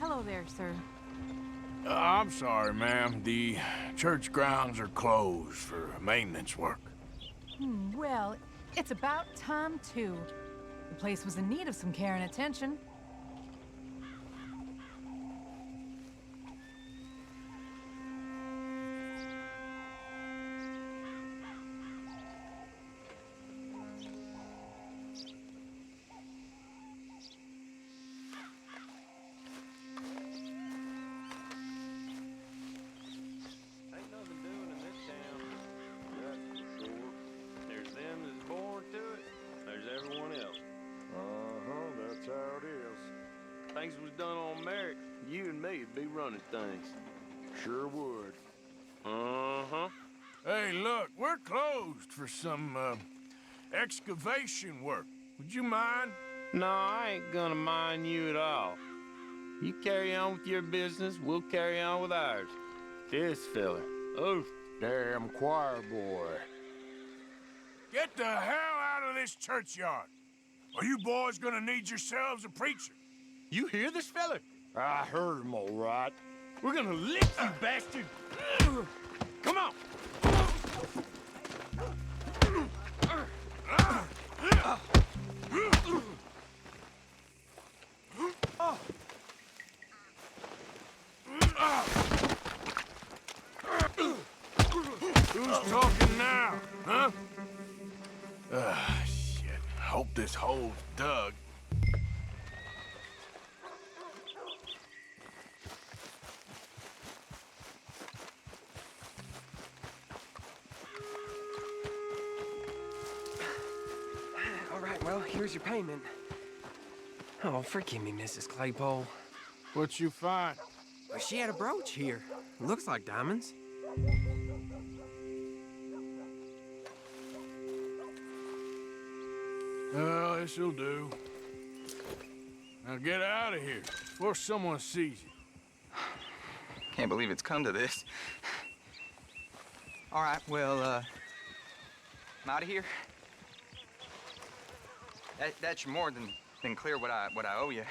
Hello there, sir. I'm sorry, ma'am. The church grounds are closed for maintenance work. Well, it's about time, too. The place was in need of some care and attention. Things was done on merit, you and me'd be running things. Sure would. Uh-huh. Hey, look, we're closed for some, excavation work. Would you mind? No, I ain't gonna mind you at all. You carry on with your business, we'll carry on with ours. This fella. Oh, Damn choir boy. Get the hell out of this churchyard. Are you boys gonna need yourselves a preacher? You hear this fella? I heard him all right. We're gonna lick you, bastard! Come on! Who's talking now, huh? Ah, shit. Hope this hole's dug. All right, well, here's your payment. Oh, forgive me, Mrs. Claypole. What you find? Well, she had a brooch here. Looks like diamonds. Well, this'll do. Now get out of here before someone sees you. Can't believe it's come to this. All right, well, I'm out of here. That's more than clear what I owe you.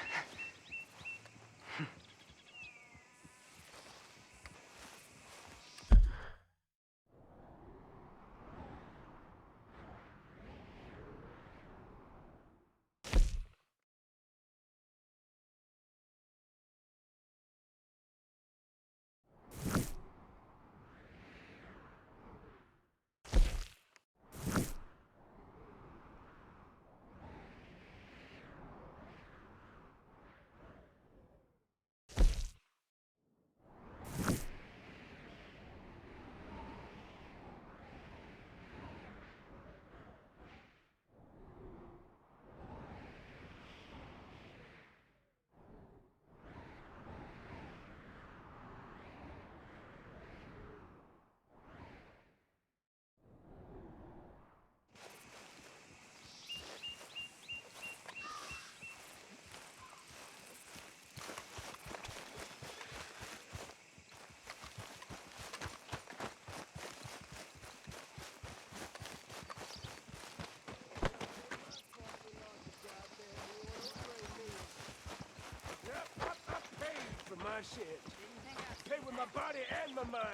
My shit. I pay with my body and my mind.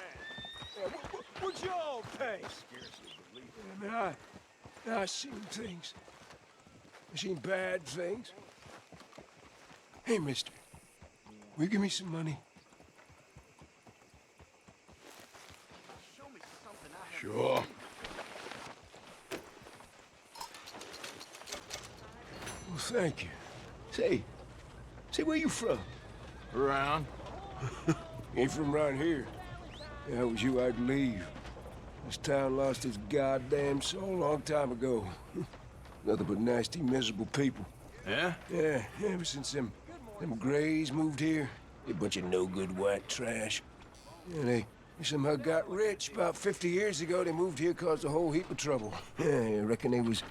Yeah, what y'all pay? Scarcely believe it. I mean, I seen things. I seen bad things. Hey, mister, will you give me some money? Show me something I have. Sure. Well, thank you. Say, where you from? Around. Ain't from around here. If that was you, I'd leave. This town lost its goddamn soul a long time ago. Nothing but nasty, miserable people. Yeah? Yeah, ever since them Grays moved here. A bunch of no-good white trash. Yeah, they somehow got rich. About 50 years ago, they moved here, caused a whole heap of trouble. Yeah, I reckon they was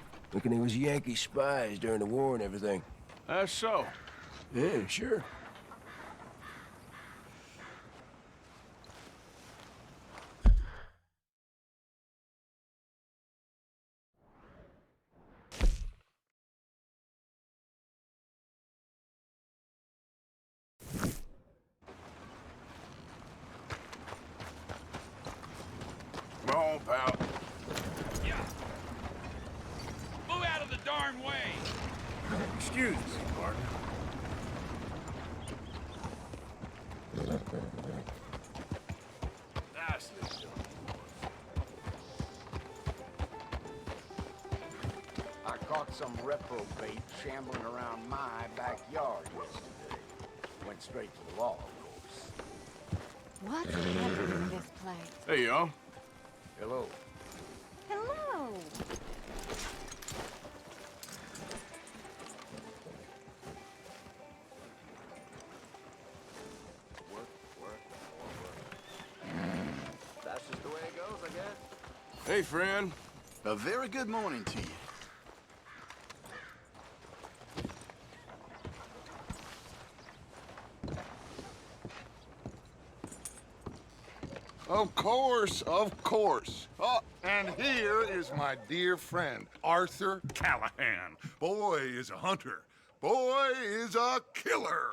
Yankee spies during the war and everything. That's so. Yeah, sure. Come on, pal. Yeah. Move out of the darn way. Excuse me, partner. Nicely done. I caught some reprobate shambling around my backyard yesterday. Went straight to the law, of course. What's happening in this place? Hey, y'all. Hello. Hello. That's just the way it goes, I guess. Hey, friend. A very good morning to you. Of course, of course. Oh, and here is my dear friend, Arthur Callahan. Boy is a hunter. Boy is a killer.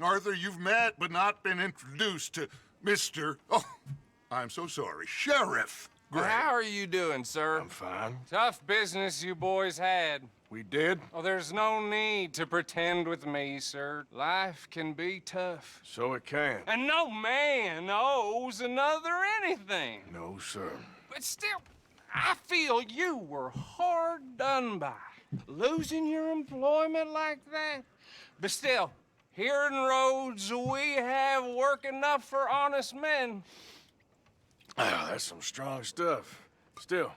Arthur, you've met but not been introduced to Mr. Oh, I'm so sorry, Sheriff Gray. How are you doing, sir? I'm fine. Tough business you boys had. We did? Oh, there's no need to pretend with me, sir. Life can be tough. So it can. And no man owes another anything. No, sir. But still, I feel you were hard done by. Losing your employment like that. But still, here in Rhodes, we have work enough for honest men. Ah, that's some strong stuff. Still,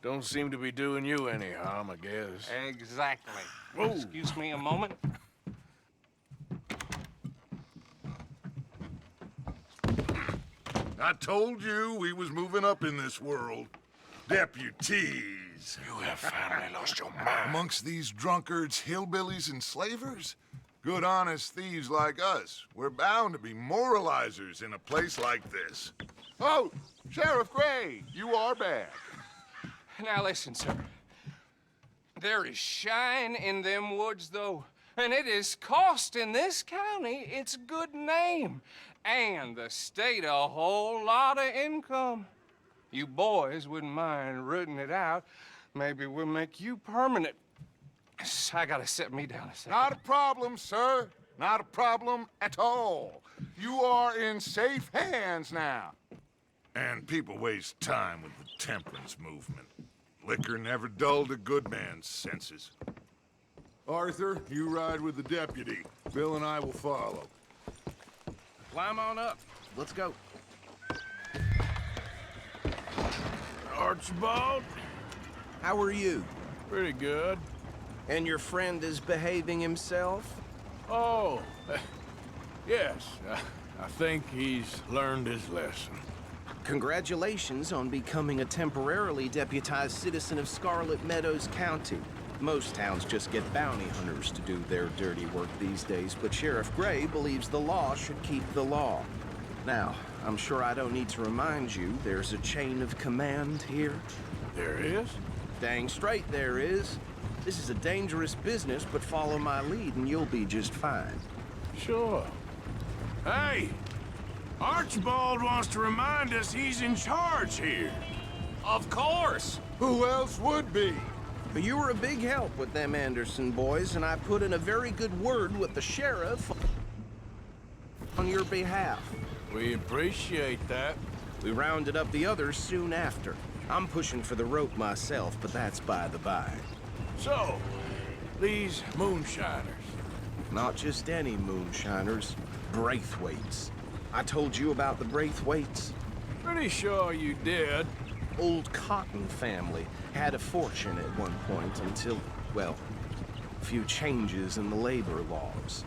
don't seem to be doing you any harm, I guess. Exactly. Whoa. Excuse me a moment. I told you we was moving up in this world. Deputies. You have finally lost your mind. Amongst these drunkards, hillbillies, and slavers? Good honest thieves like us. We're bound to be moralizers in a place like this. Oh, Sheriff Gray, you are back. Now listen, sir. There is shine in them woods, though, and it is costing this county its good name and the state a whole lot of income. You boys wouldn't mind rooting it out. Maybe we'll make you permanent. I gotta set me down a second. Not a problem, sir. Not a problem at all. You are in safe hands now. And people waste time with the temperance movement. Liquor never dulled a good man's senses. Arthur, you ride with the deputy. Bill and I will follow. Climb on up. Let's go. Archibald? How are you? Pretty good. And your friend is behaving himself? Oh, yes. I think he's learned his lesson. Congratulations on becoming a temporarily deputized citizen of Scarlet Meadows County. Most towns just get bounty hunters to do their dirty work these days, but Sheriff Gray believes the law should keep the law. Now, I'm sure I don't need to remind you there's a chain of command here. There is? Dang straight there is. This is a dangerous business, but follow my lead and you'll be just fine. Sure. Hey! Archibald wants to remind us he's in charge here. Of course! Who else would be? You were a big help with them Anderson boys, and I put in a very good word with the sheriff on your behalf. We appreciate that. We rounded up the others soon after. I'm pushing for the rope myself, but that's by the by. So, these moonshiners. Not just any moonshiners, Braithwaites. I told you about the Braithwaites? Pretty sure you did. Old Cotton family had a fortune at one point until, well, a few changes in the labor laws.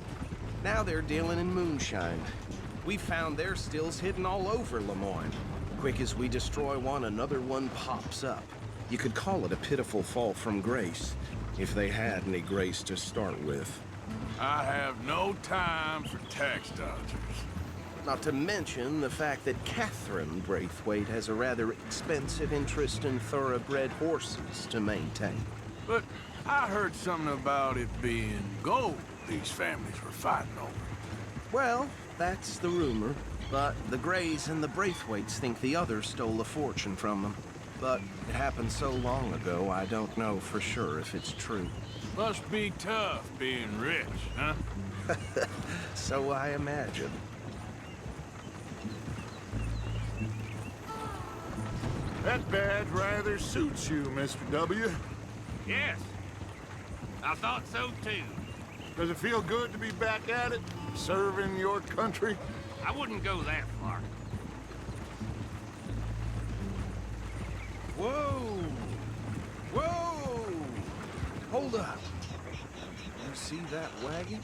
Now they're dealing in moonshine. We found their stills hidden all over Lemoyne. Quick as we destroy one, another one pops up. You could call it a pitiful fall from grace, if they had any grace to start with. I have no time for tax dodgers. Not to mention the fact that Catherine Braithwaite has a rather expensive interest in thoroughbred horses to maintain. But I heard something about it being gold these families were fighting over. Well, that's the rumor. But the Grays and the Braithwaites think the others stole a fortune from them. But it happened so long ago, I don't know for sure if it's true. Must be tough being rich, huh? So I imagine. That badge rather suits you, Mr. W. Yes. I thought so, too. Does it feel good to be back at it, serving your country? I wouldn't go that far. Whoa! Whoa! Hold up. You see that wagon?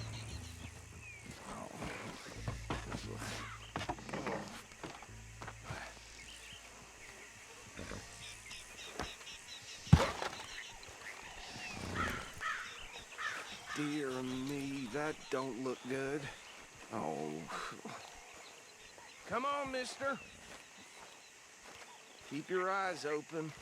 Dear me, that don't look good. Oh. Come on, mister. Keep your eyes open.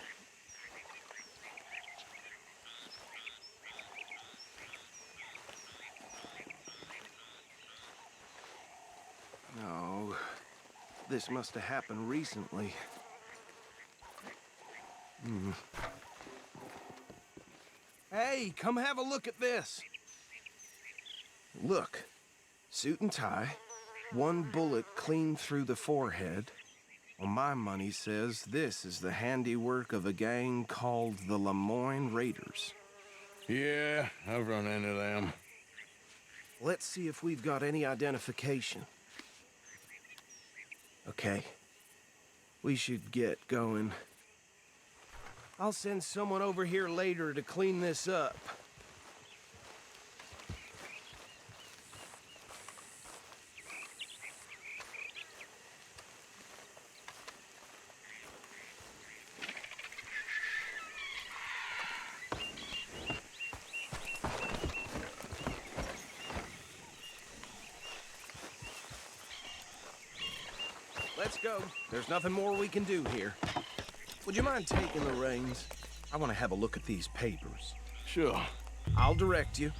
No. This must have happened recently. Hey, come have a look at this. Look, suit and tie, one bullet clean through the forehead, Well, my money says this is the handiwork of a gang called the Lemoyne Raiders. Yeah, I've run into them. Let's see if we've got any identification. Okay. We should get going. I'll send someone over here later to clean this up. Let's go. There's nothing more we can do here. Would you mind taking the reins? I want to have a look at these papers. Sure. I'll direct you.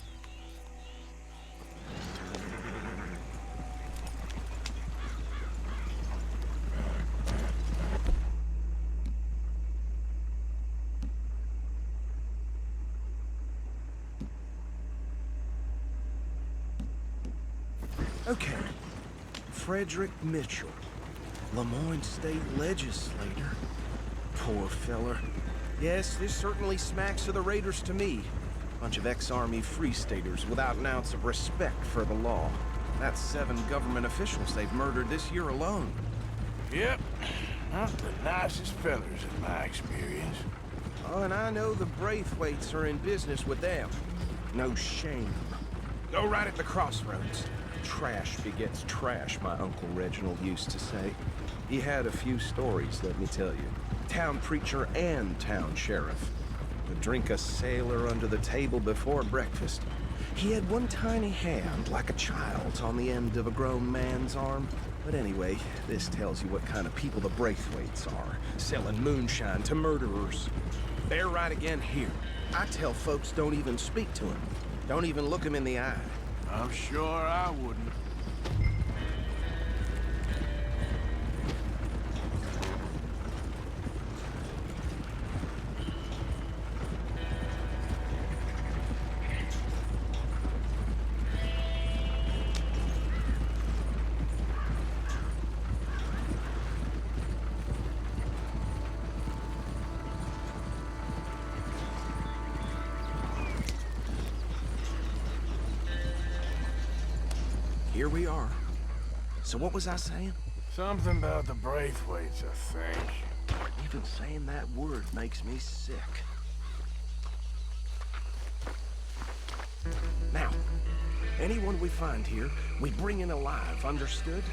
Okay. Frederick Mitchell, Lemoyne State Legislator. Poor feller. Yes, this certainly smacks of the Raiders to me. Bunch of ex-Army Free Staters without an ounce of respect for the law. That's 7 government officials they've murdered this year alone. Yep. Not the nicest fellas in my experience. Oh, and I know the Braithwaites are in business with them. No shame. Go right at the crossroads. Trash begets trash, my Uncle Reginald used to say. He had a few stories, let me tell you. Town preacher and town sheriff. Would drink a sailor under the table before breakfast. He had one tiny hand, like a child's, on the end of a grown man's arm. But anyway, this tells you what kind of people the Braithwaites are, selling moonshine to murderers. They're right again here. I tell folks don't even speak to him. Don't even look him in the eye. I'm sure I wouldn't. Here we are. So what was I saying? Something about the Braithwaites, I think. Even saying that word makes me sick. Now, anyone we find here, we bring in alive, understood?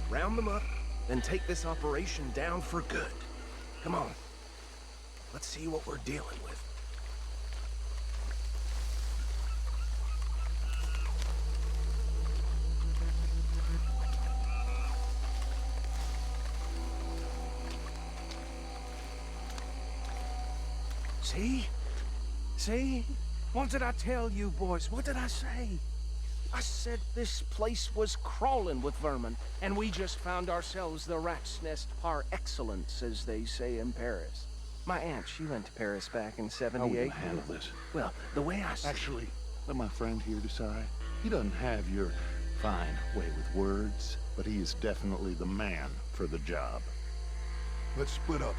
Round them up, then take this operation down for good. Come on. Let's see what we're dealing with. See? See? What did I tell you, boys? What did I say? I said this place was crawling with vermin, and we just found ourselves the rat's nest par excellence, as they say in Paris. My aunt, she went to Paris back in '78. How will you handle this? Well, the way I... Actually, let my friend here decide. He doesn't have your fine way with words, but he is definitely the man for the job. Let's split up.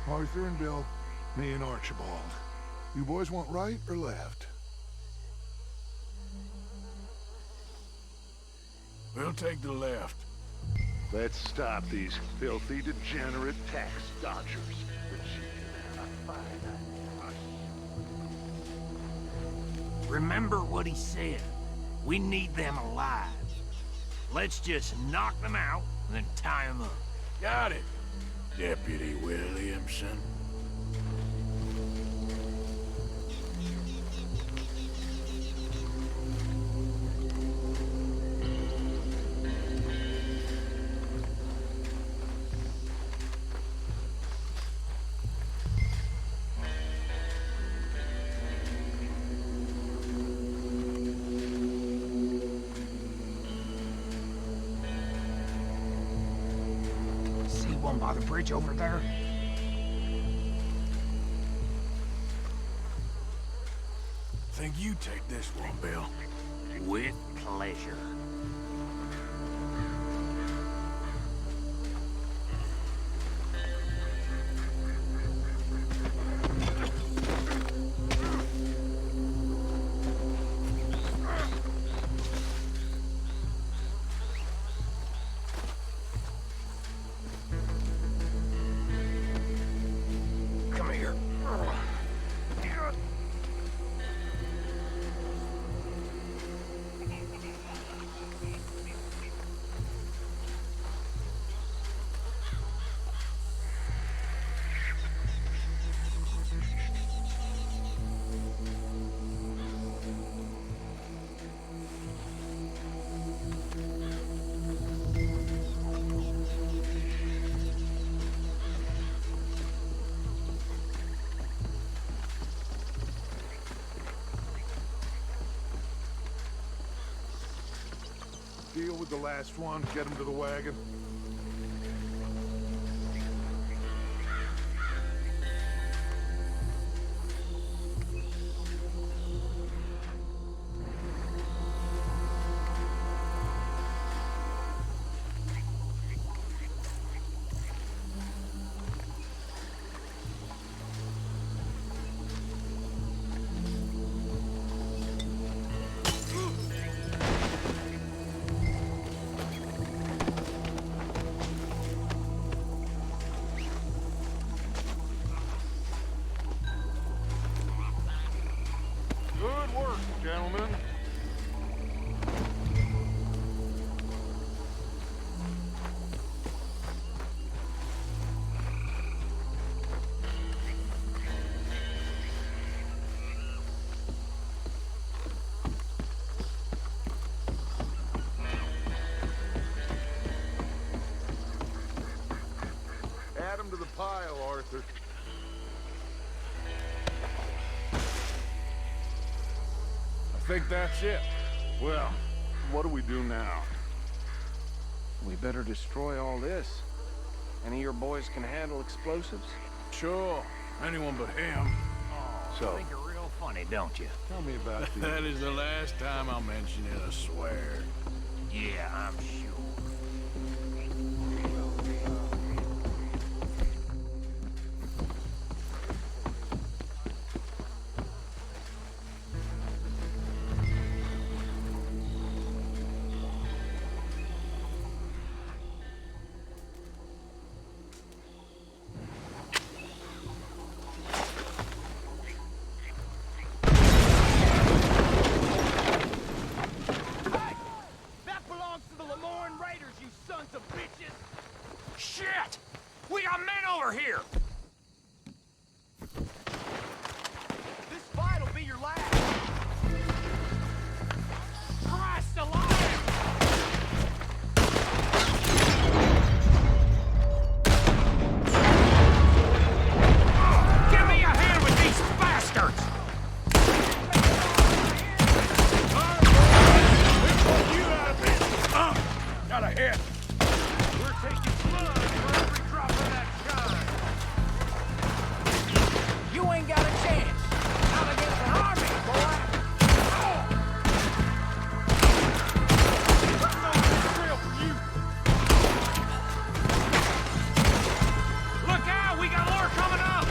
Arthur and Bill, me and Archibald. You boys want right or left? We'll take the left. Let's stop these filthy, degenerate tax dodgers. Remember what he said. We need them alive. Let's just knock them out and then tie them up. Got it, Deputy Williamson. By the bridge over there. Think you take this one, Bill? With pleasure. deal with the last one? Get him to the wagon? Good work, gentlemen. Add him to the pile, Arthur. I think that's it. Well, what do we do now? We better destroy all this. Any of your boys can handle explosives? Sure. Anyone but him. You think you're real funny, don't you? Tell me about That is the last time I'll mention it, I swear. Yeah, I'm sure. Shit! We got men over here! This fight'll be your last. Christ alive! Give me a hand with these bastards! Got a hit! We're taking blood for every drop of that shine! You ain't got a chance. Not against an army, boy. Look out! We got more coming up!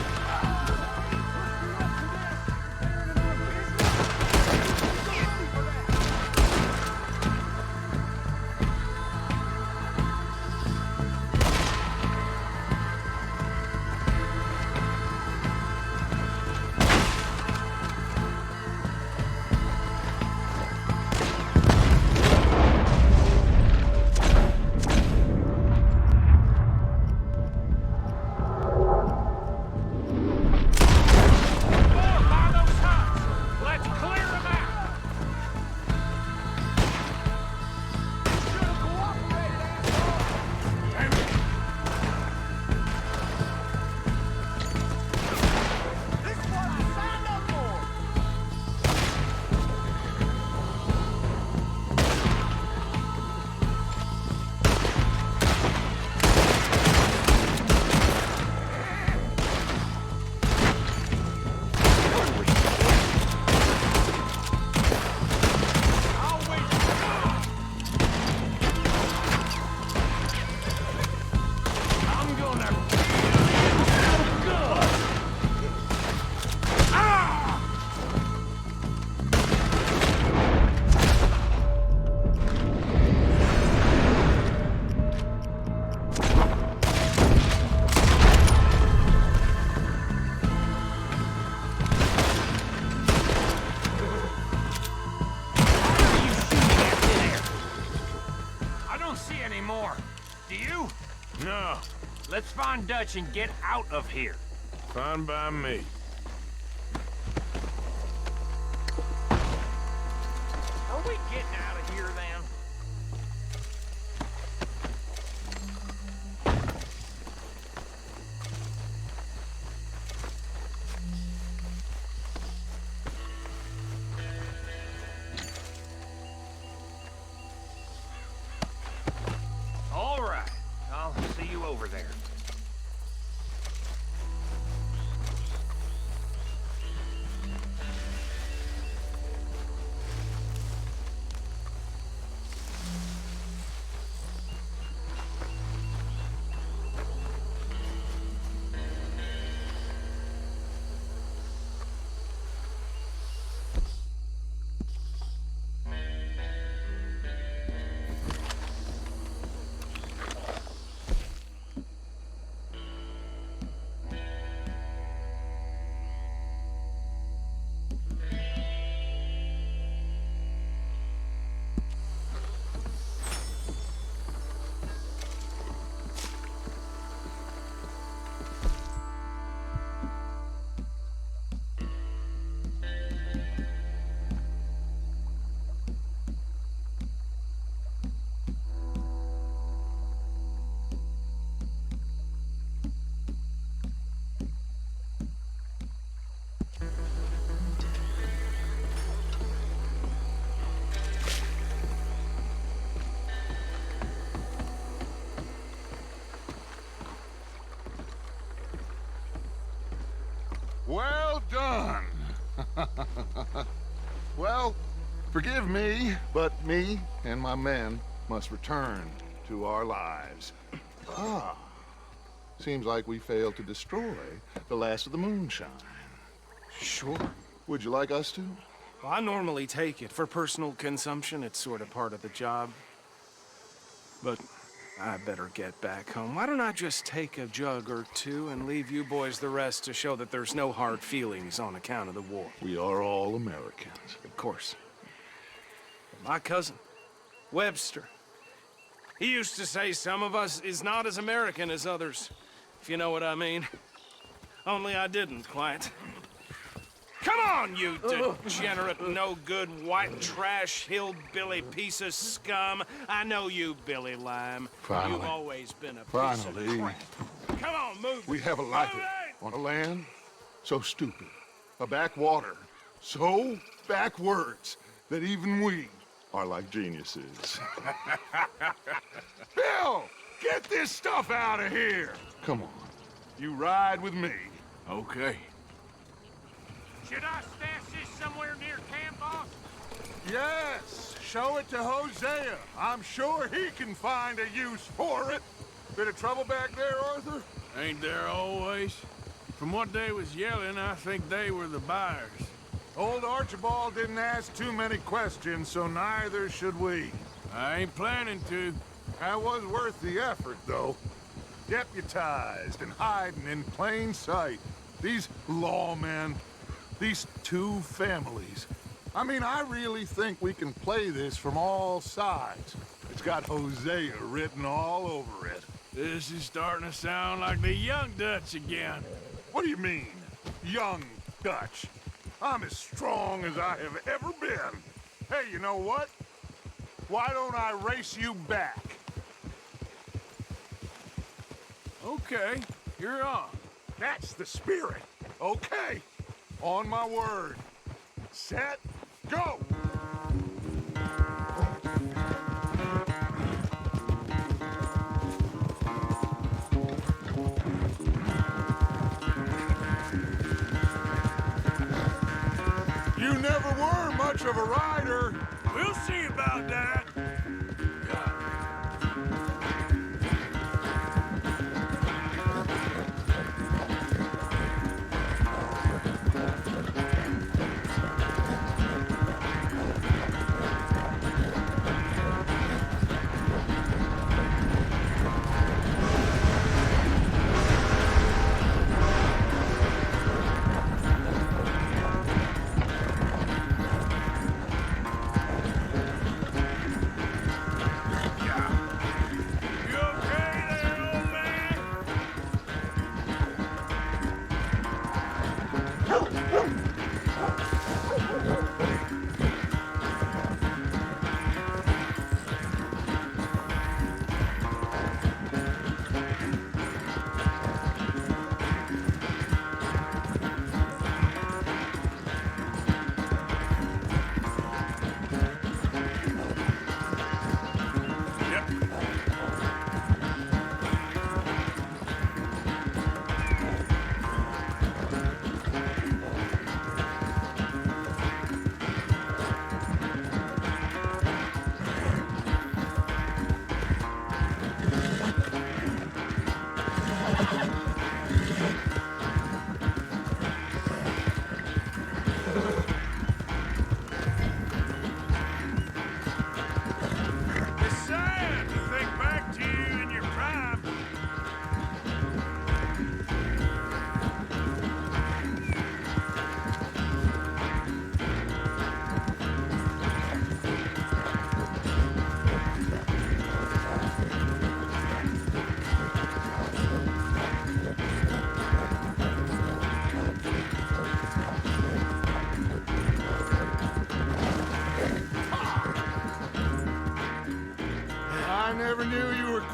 No. Let's find Dutch and get out of here. Fine by me. Are we getting out of here then? over there. Well done. Well, forgive me, but me and my men must return to our lives. Ah, seems like we failed to destroy the last of the moonshine. Sure. Would you like us to? Well, I normally take it. For personal consumption, it's sort of part of the job. But I better get back home. Why don't I just take a jug or two and leave you boys the rest to show that there's no hard feelings on account of the war? We are all Americans. Of course. My cousin, Webster, he used to say some of us is not as American as others, if you know what I mean. Only I didn't quite. Come on, you degenerate, no-good, white trash, hillbilly piece of scum. I know you, Billy Lime. Finally. You've always been a piece Finally. of crap. Come on, move. We have a life on a land so stupid, a backwater so backwards that even we are like geniuses. Bill, get this stuff out of here. Come on, you ride with me. Okay. Should I stash this somewhere near camp, boss? Yes, show it to Hosea. I'm sure he can find a use for it. Bit of trouble back there, Arthur? Ain't there always? From what they was yelling, I think they were the buyers. Old Archibald didn't ask too many questions, so neither should we. I ain't planning to. That was worth the effort, though. Deputized and hiding in plain sight. These lawmen, these two families. I mean, I really think we can play this from all sides. It's got Hosea written all over it. This is starting to sound like the Young Dutch again. What do you mean, Young Dutch? I'm as strong as I have ever been. Hey, you know what? Why don't I race you back? Okay, you're on. That's the spirit. Okay, on my word. Set, go! You never were much of a rider. We'll see about that.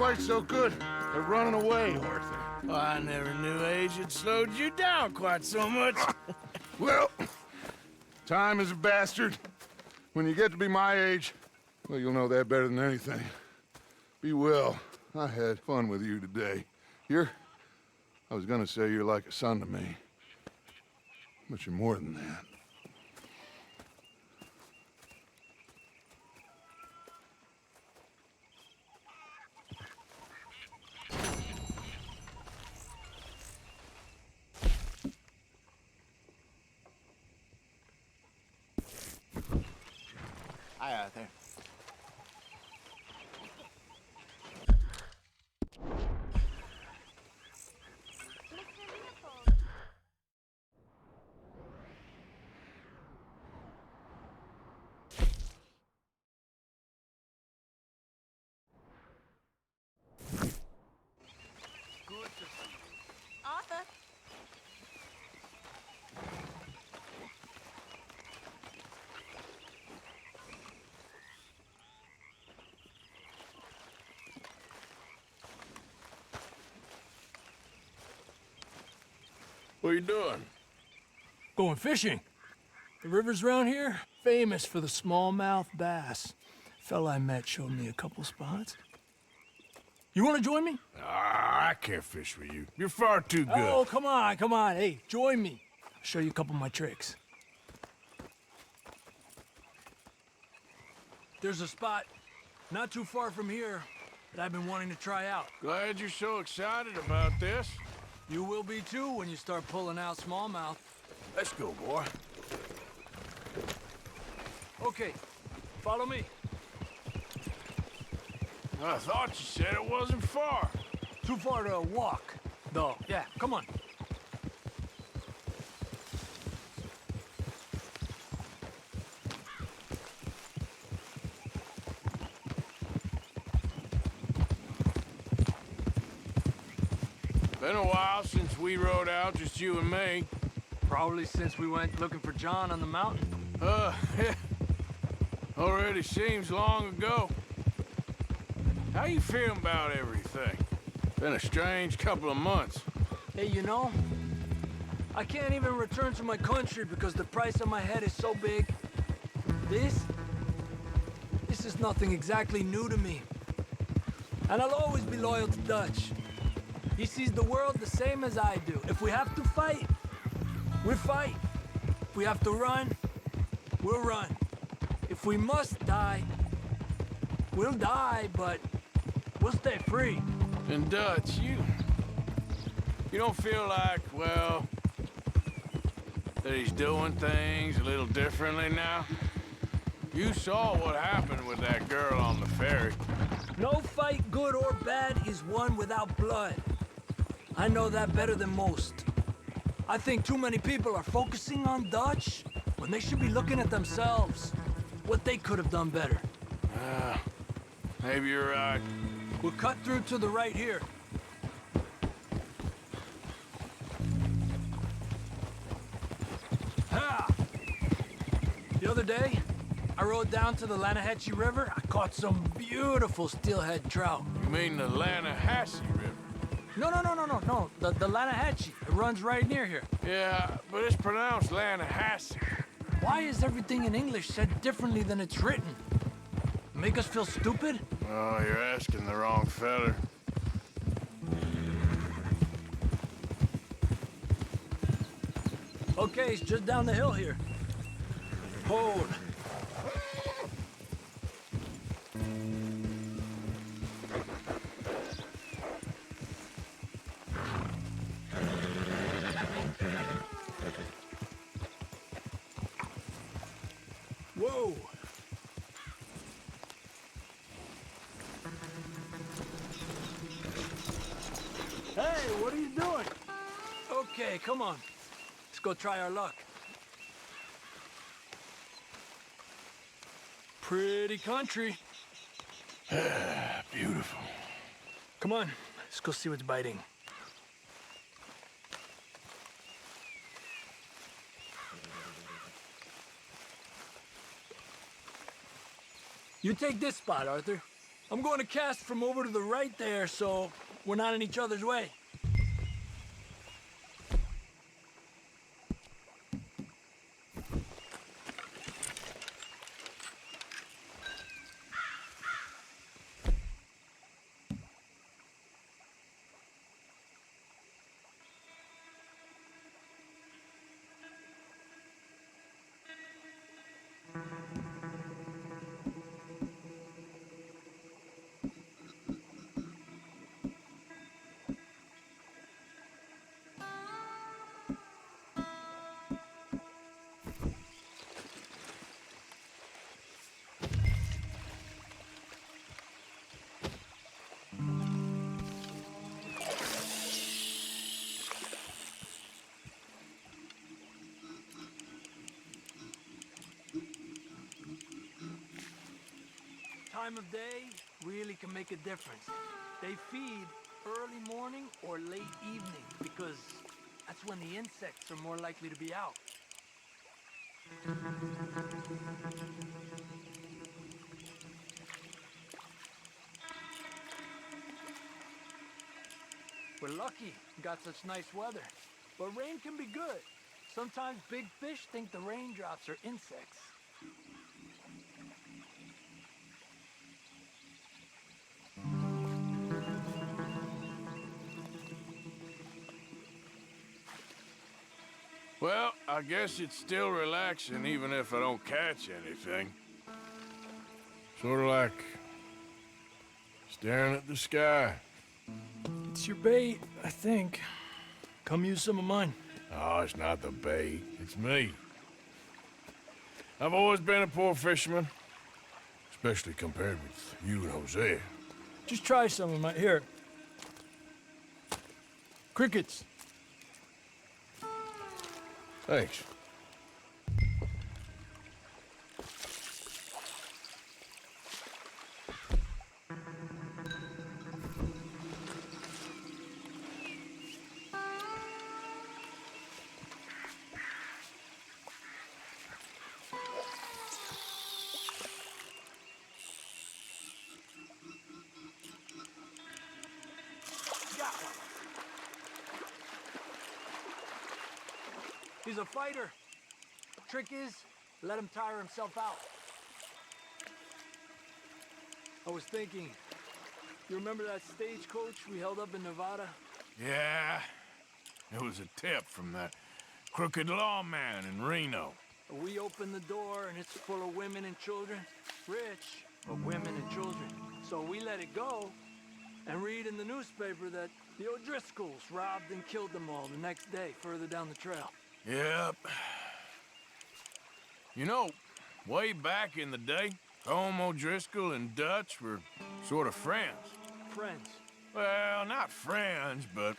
quite so good at running away, Arthur. Well, I never knew age had slowed you down quite so much. Well, time is a bastard. When you get to be my age, well, you'll know that better than anything. Be well. I had fun with you today. I was gonna say you're like a son to me. But you're more than that. Hi, Arthur. Arthur. What are you doing? Going fishing. The rivers around here, famous for the smallmouth bass. Fella I met showed me a couple spots. You want to join me? I can't fish with you. You're far too good. Oh, come on, come on. Hey, join me. I'll show you a couple of my tricks. There's a spot not too far from here that I've been wanting to try out. Glad you're so excited about this. You will be too when you start pulling out smallmouth. Let's go, boy. Okay, follow me. I thought you said it wasn't far. Too far to walk, though. Yeah, come on. Been a while since we rode out, just you and me. Probably since we went looking for John on the mountain. Already seems long ago. How you feeling about everything? Been a strange couple of months. Hey, you know, I can't even return to my country because the price on my head is so big. This is nothing exactly new to me. And I'll always be loyal to Dutch. He sees the world the same as I do. If we have to fight, we fight. If we have to run, we'll run. If we must die, we'll die, but we'll stay free. And Dutch, you don't feel like, well, that he's doing things a little differently now? You saw what happened with that girl on the ferry. No fight, good or bad, is won without blood. I know that better than most. I think too many people are focusing on Dutch when they should be looking at themselves. What they could have done better. Maybe you're right. We'll cut through to the right here. Ha! The other day, I rode down to the Lanahatchee River. I caught some beautiful steelhead trout. You mean the Lanahatchee River? No. The Lanahatchee. It runs right near here. Yeah, but it's pronounced Lanahatchee. Why is everything in English said differently than it's written? Make us feel stupid? Oh, you're asking the wrong fella. Okay, it's just down the hill here. Hold. Whoa! Hey, what are you doing? Okay, come on. Let's go try our luck. Pretty country. Beautiful. Come on, let's go see what's biting. You take this spot, Arthur. I'm going to cast from over to the right there, so we're not in each other's way. Time of day really can make a difference. They feed early morning or late evening because that's when the insects are more likely to be out. We're lucky we got such nice weather, but rain can be good. Sometimes big fish think the raindrops are insects. Well, I guess it's still relaxing even if I don't catch anything. Sort of like staring at the sky. It's your bait, I think. Come use some of mine. Oh, it's not the bait. It's me. I've always been a poor fisherman, especially compared with you and Jose. Just try some of my... Here. Crickets. Thanks. He's a fighter. Trick is, let him tire himself out. I was thinking, you remember that stagecoach we held up in Nevada? Yeah, it was a tip from that crooked lawman in Reno. We opened the door and it's full of women and children. Rich, but women and children. So we let it go and read in the newspaper that the O'Driscolls robbed and killed them all the next day further down the trail. Yep. You know, way back in the day, Colm O'Driscoll and Dutch were sort of friends. Friends? Well, not friends, but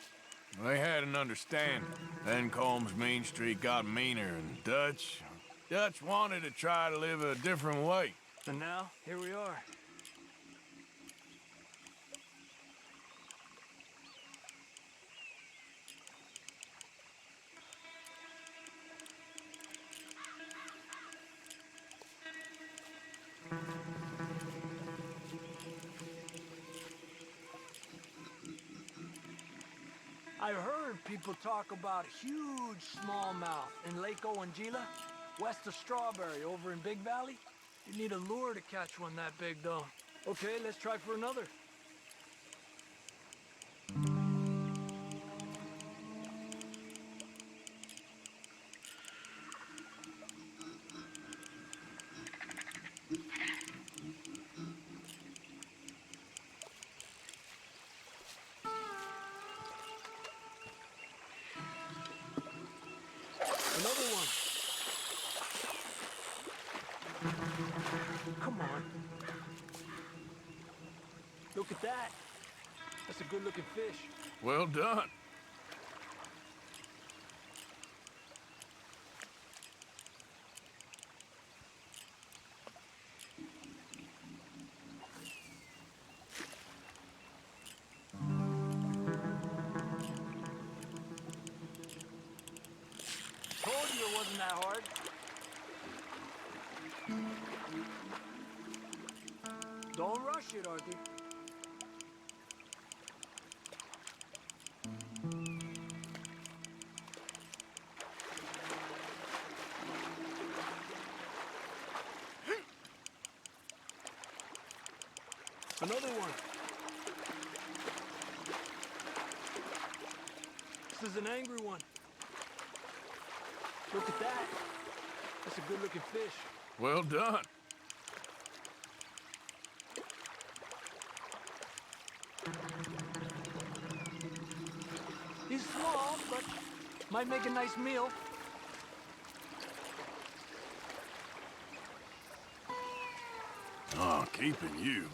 they had an understanding. Then Colm's mean streak got meaner, and Dutch wanted to try to live a different way. And now, here we are. I heard people talk about a huge smallmouth in Lake Owanjila, west of Strawberry, over in Big Valley. You need a lure to catch one that big, though. Okay, let's try for another. Another one. Come on. Look at that. That's a good-looking fish. Well done. Told you it wasn't that hard. Don't rush shit, Arthur. Another one. This is an angry one. Look at that. That's a good-looking fish. Well done. He's small, but might make a nice meal. Oh, keeping you.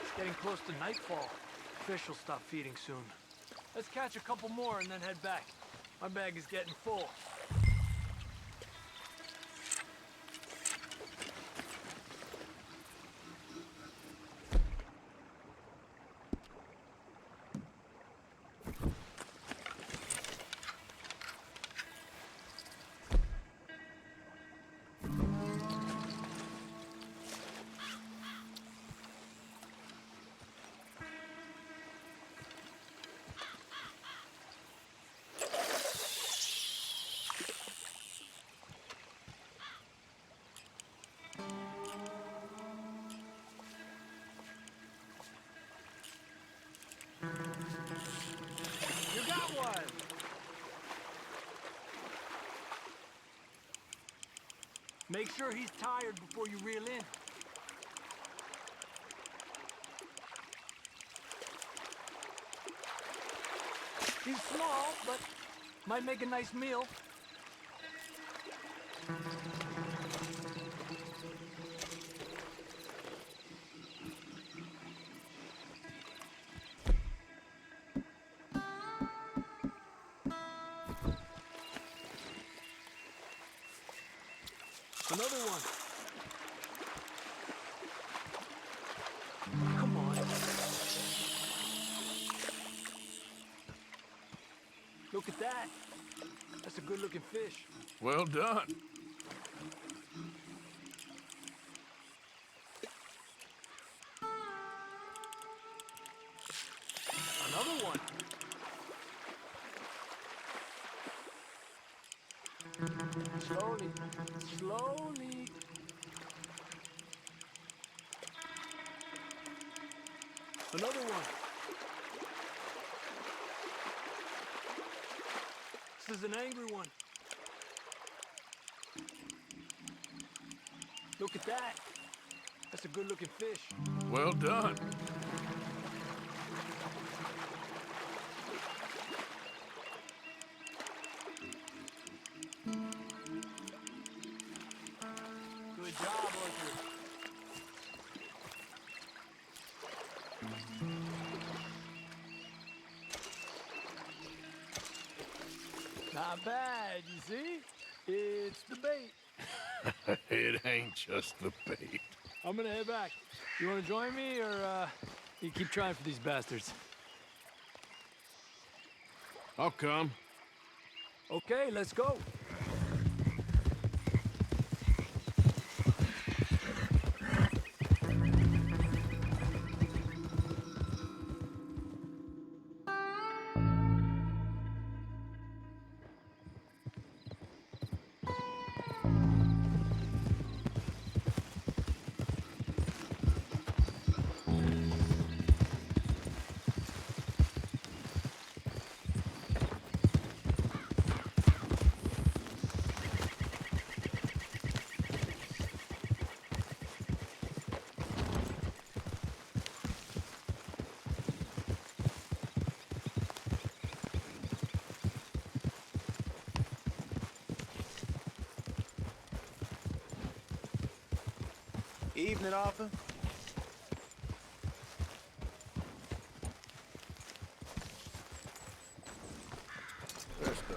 It's getting close to nightfall. Fish will stop feeding soon. Let's catch a couple more and then head back. My bag is getting full. You got one! Make sure he's tired before you reel in. He's small, but might make a nice meal. Another one. Come on. Look at that. That's a good-looking fish. Well done. Another one. Slowly, slowly. Another one. This is an angry one. Look at that. That's a good-looking fish. Well done. Good job, Arthur. Not bad, you see? It's the bait. It ain't just the bait. I'm gonna head back. You wanna join me, or you keep trying for these bastards? I'll come. Okay, let's go. Evening, Arthur. Let's go.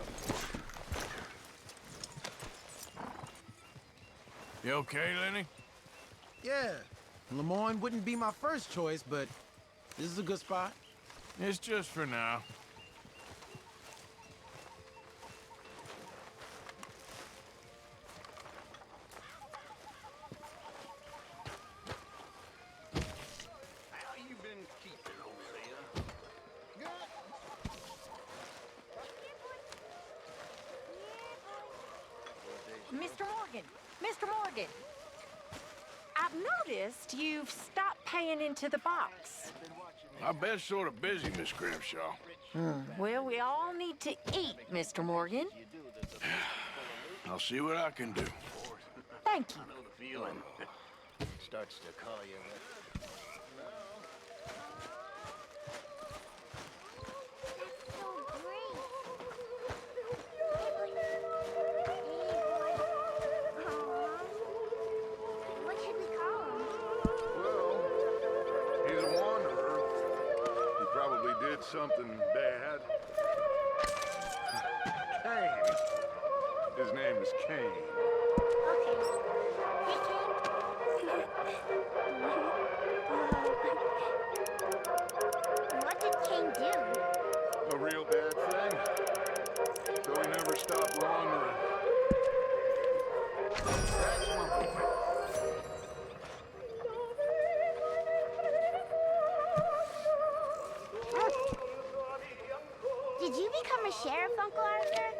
You okay, Lenny? Yeah, Lemoyne wouldn't be my first choice, but this is a good spot. It's just for now. Morgan. I've noticed you've stopped paying into the box. I've been sort of busy, Miss Grimshaw. Well, we all need to eat, Mr. Morgan. I'll see what I can do. Thank you. Feeling starts to call you. What should we call him? Well, he's a wanderer. He probably did something bad. Kane. His name is Kane. Okay. Hey, Kane. What did Kane do? A real bad thing. So he never stopped wandering. That's one. Did you become a sheriff, Uncle Arthur?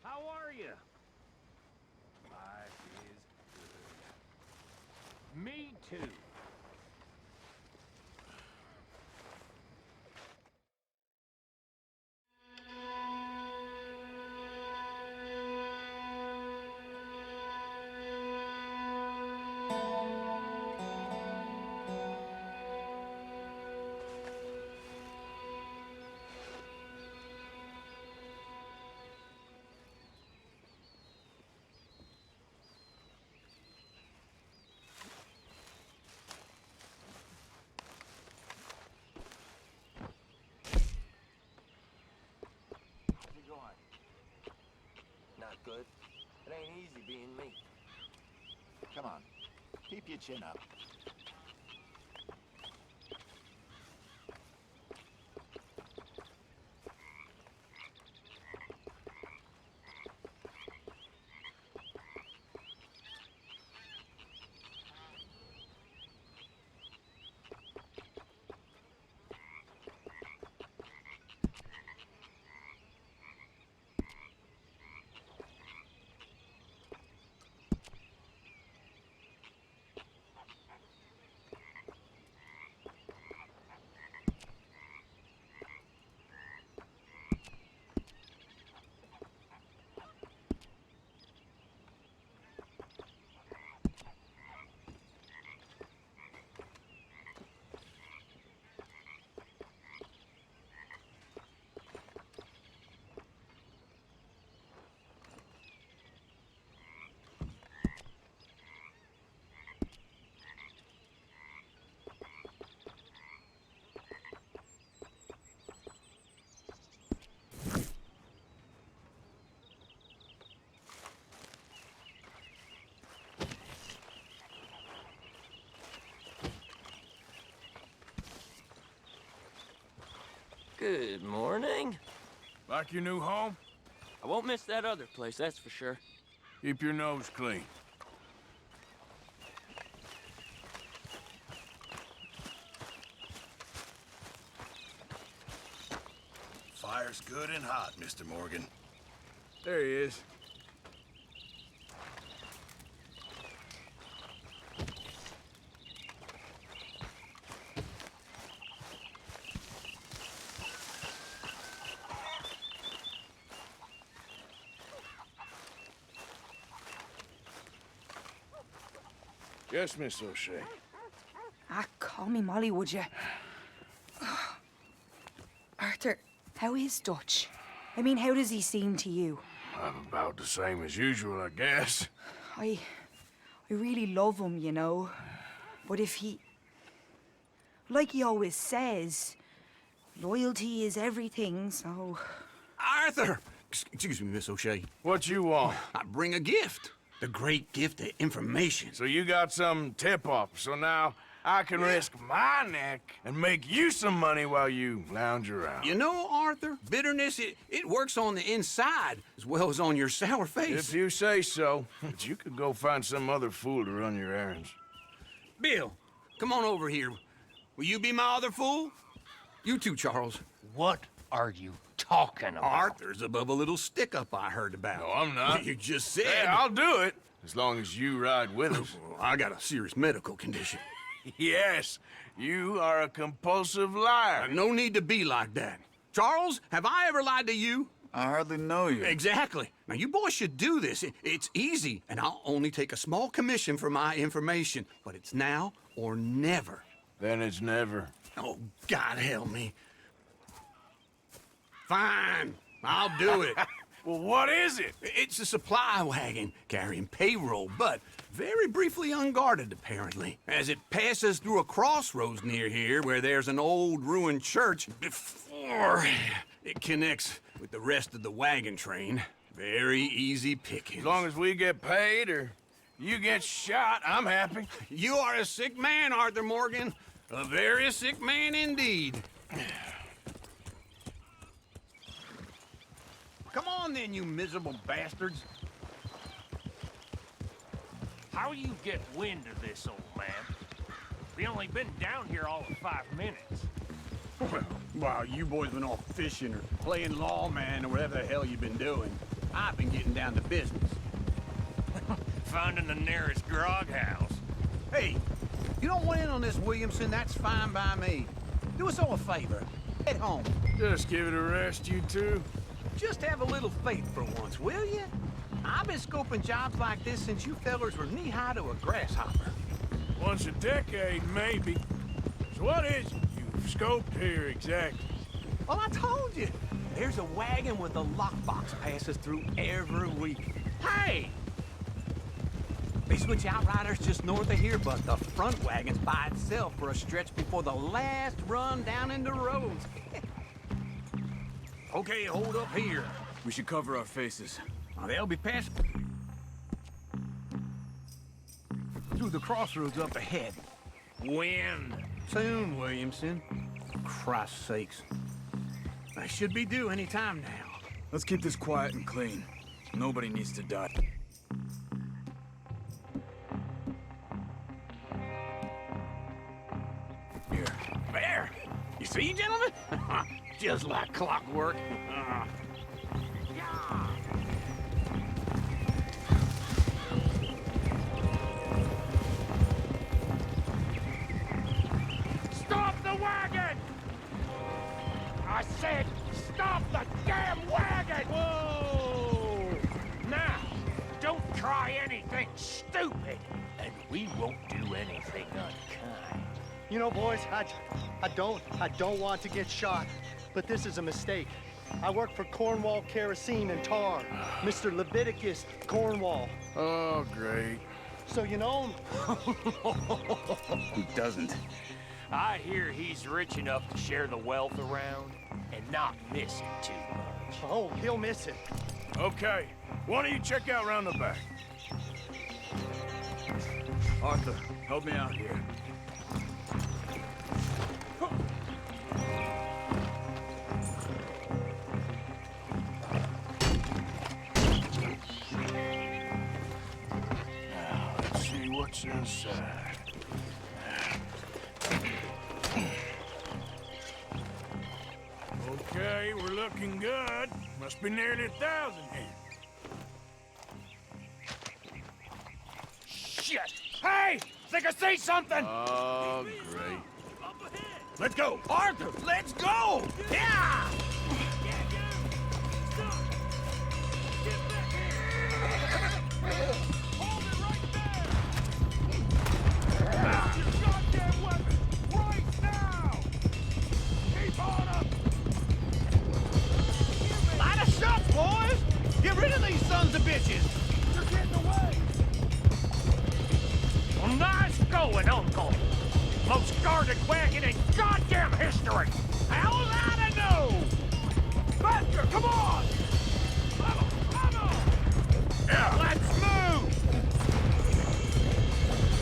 How are you? Life is good. Me too. Not good. It ain't easy being me. Come on, keep your chin up. Good morning. Like your new home? I won't miss that other place, that's for sure. Keep your nose clean. Fire's good and hot, Mr. Morgan. There he is. Yes, Miss O'Shea. Ah, call me Molly, would you? Arthur, how is Dutch? I mean, how does he seem to you? I'm about the same as usual, I guess. I really love him, you know. But if he... Like he always says, loyalty is everything, so... Arthur! Excuse me, Miss O'Shea. What you want? I bring a gift. The great gift of information. So you got some tip-off, so now I can risk my neck and make you some money while you lounge around. You know, Arthur, bitterness, it works on the inside as well as on your sour face. If you say so. But you could go find some other fool to run your errands. Bill, come on over here. Will you be my other fool? You too, Charles. What are you talking about? Arthur's above a little stick-up I heard about. No, I'm not. You just said... Hey, I'll do it, as long as you ride with us. I got a serious medical condition. Yes, you are a compulsive liar. No need to be like that. Charles, have I ever lied to you? I hardly know you. Exactly. Now, you boys should do this. It's easy, and I'll only take a small commission for my information. But it's now or never. Then it's never. Oh, God help me. Fine, I'll do it. Well, what is it? It's a supply wagon carrying payroll, but very briefly unguarded, apparently. As it passes through a crossroads near here where there's an old ruined church before it connects with the rest of the wagon train. Very easy pickings. As long as we get paid or you get shot, I'm happy. You are a sick man, Arthur Morgan. A very sick man indeed. Come on then, you miserable bastards. How you get wind of this, old man? We only been down here all of 5 minutes. Well, while you boys been off fishing or playing lawman or whatever the hell you've been doing, I've been getting down to business. Finding the nearest grog house. Hey, you don't want in on this, Williamson, that's fine by me. Do us all a favor. Head home. Just give it a rest, you two. Just have a little faith for once, will you? I've been scoping jobs like this since you fellers were knee-high to a grasshopper. Once a decade, maybe. So what is it you've scoped here exactly? Well, I told you. There's a wagon with a lockbox passes through every week. Hey! They switch outriders just north of here, but the front wagon's by itself for a stretch before the last run down into roads. Okay, hold up here. We should cover our faces. They'll be passing through the crossroads up ahead. When? Soon, Williamson. For Christ's sakes. They should be due any time now. Let's keep this quiet and clean. Nobody needs to die. Here. There! You see, gentlemen? Just like clockwork. Stop the wagon! I said, stop the damn wagon! Whoa! Now, don't try anything stupid, and we won't do anything unkind. You know, boys, I don't want to get shot, but this is a mistake. I work for Cornwall Kerosene and Tar, Mr. Leviticus Cornwall. Oh, great. So you know him? Who doesn't? I hear he's rich enough to share the wealth around and not miss it too much. Oh, he'll miss it. Okay, why don't you check out round the back? Arthur, help me out here. Now, let's see what's inside. Okay, we're looking good. Must be nearly 1,000 here. Hey! Think I see something? Oh, great. Let's go! Arthur, let's go! Yeah! Light us up, boys! Get rid of these sons of bitches! You're getting away! Well, nice going, Uncle! Most guarded wagon in goddamn history! How was I to know? Buster, come on! Come on! Yeah, let's move!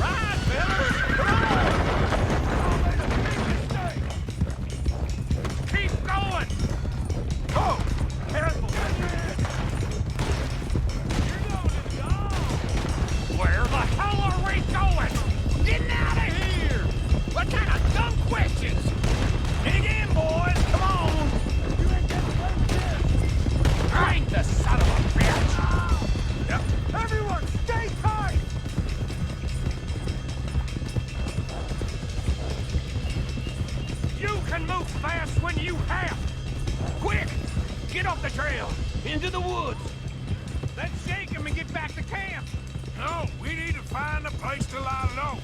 Right, fellas! Come on! Keep going! Oh! Careful! Where the hell are we going? Getting out of here! What kind of dumb questions? Dig in, boys! Come on! Bring the son of a bitch! Yep. Everyone, stay tight! You can move fast when you have. Quick! Get off the trail! Into the woods! Let's shake him and get back to camp! No, we need to find a place to lie low.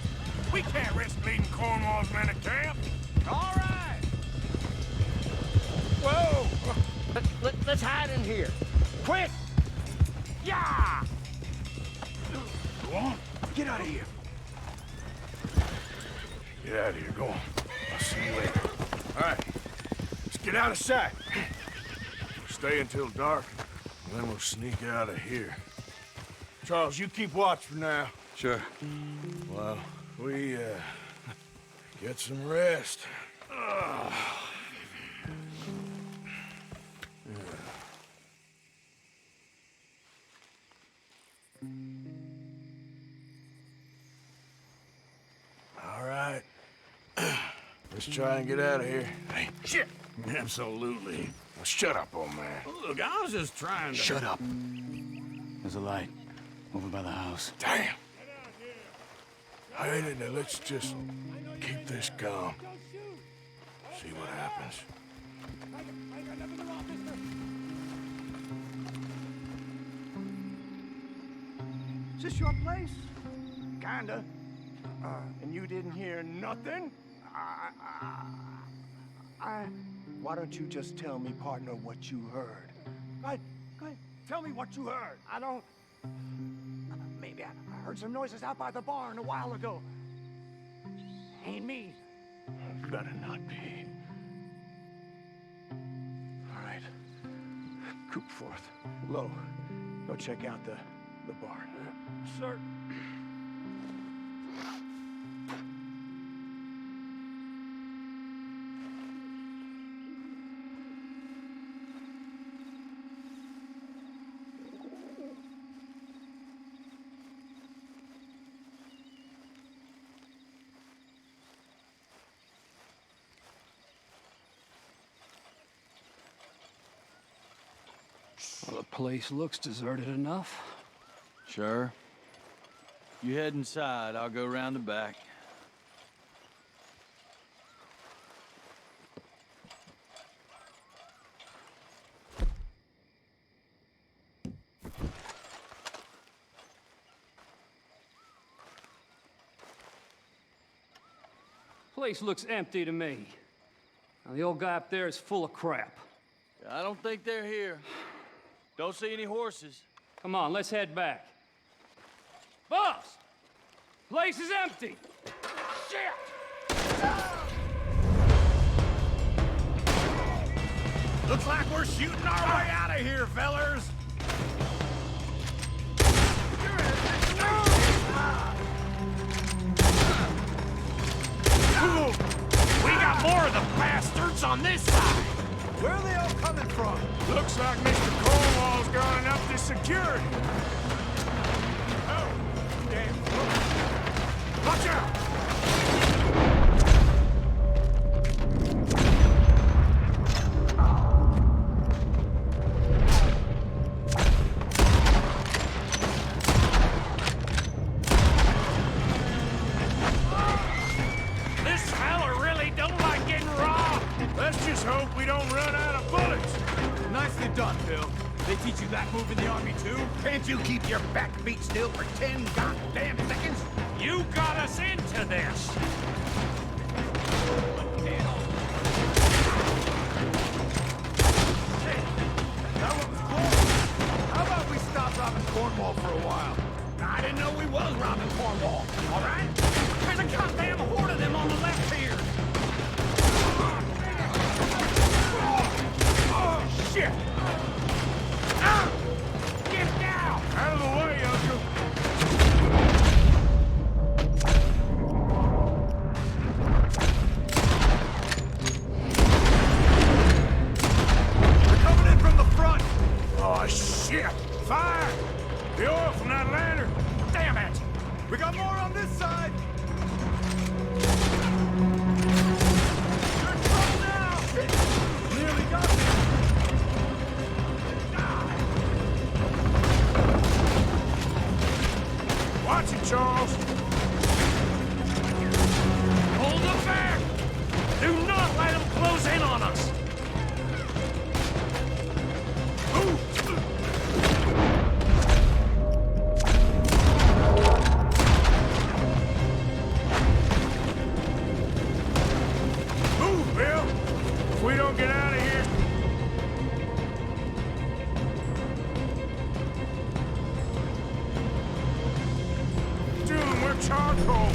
We can't risk leading Cornwall's men to camp. All right! Whoa! Let's hide in here. Quick! Yeah! Go on. Get out of here. Get out of here. Go on. I'll see you later. All right. Let's get out of sight. Stay until dark, and then we'll sneak out of here. Charles, you keep watch for now. Sure. Well, we, get some rest. All right. Let's try and get out of here. Hey, shit! Absolutely. Now, shut up, old man. Look, I was just trying to... Shut up. There's a light over by the house. Damn. Hey, now let's just keep this calm. See what happens. Is this your place? Kinda. And you didn't hear nothing? Why don't you just tell me, partner, what you heard? Go ahead. Tell me what you heard. I don't... Maybe I heard some noises out by the barn a while ago. Ain't me. Better not be. All right. Coopforth. Low. Go check out the barn. Sir. Well, the place looks deserted enough. Sure. You head inside, I'll go around the back. Place looks empty to me. Now, the old guy up there is full of crap. I don't think they're here. Don't see any horses. Come on, let's head back. Boss! Place is empty! Shit! Looks like we're shooting our way out of here, fellers! We got more of the bastards on this side! Where are they all coming from? Looks like Mr. Cornwall's gone enough to security. Oh, damn. Watch out! teach you that move in the army too? Can't you keep your back feet still for 10 goddamn seconds? You got us into this! How about we stop robbing Cornwall for a while? I didn't know we was robbing Cornwall, all right? There's a goddamn horde of them on the left here! Oh, shit! Get down! Out of the way, Uncle! They're coming in from the front! Oh, shit! Fire! The oil from that lantern! Damn it! We got more on this side! You're in trouble now! Nearly got me! Watch it, Charles! Hold them back! Do not let them close in on us! Move, Bill! If we don't get out of here... June, we're charcoal!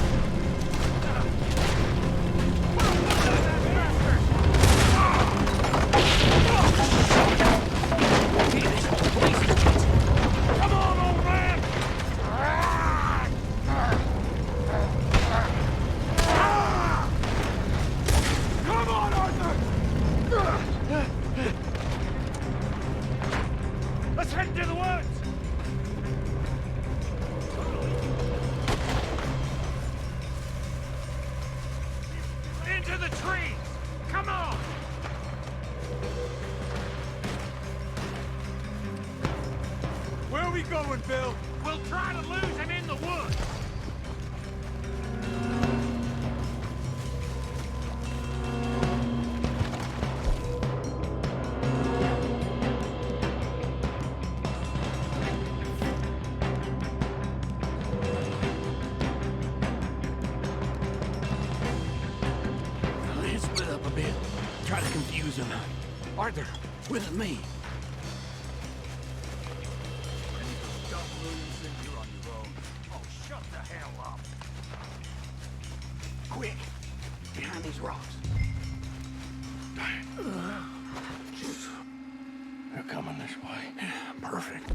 Come on, old man! Come on, Arthur! Let's head into the woods! Into the trees! Come on! Where are we going, Bill? We'll try to lose him in the woods! Let's split up a bit. Try to confuse them. Arthur, with me. Shut the hell up! Quick, behind these rocks. They're coming this way. Perfect.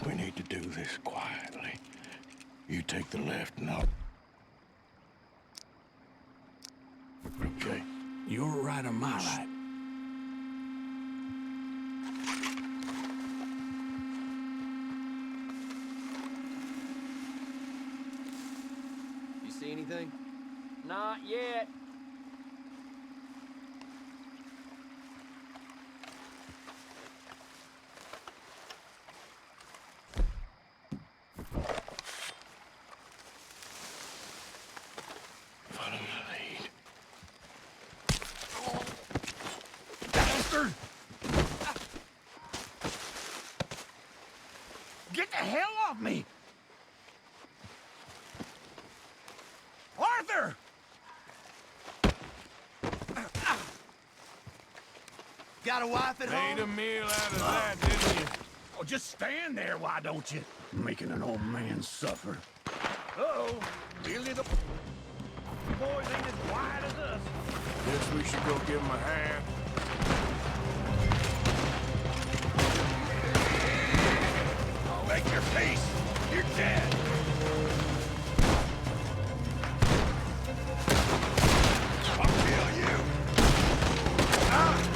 We need to do this quietly. You take the left and I'll... Okay. You're right on my right. You see anything? Not yet. Follow my lead. Bastard! Get the hell off me! Arthur! Got a wife at home? Made a meal out of that, didn't you? Oh, just stand there, why don't you? Making an old man suffer. Uh-oh. Really the boys ain't as wide as us. Guess we should go give him a hand. I'll make your peace. You're dead. I'll kill you. Ah!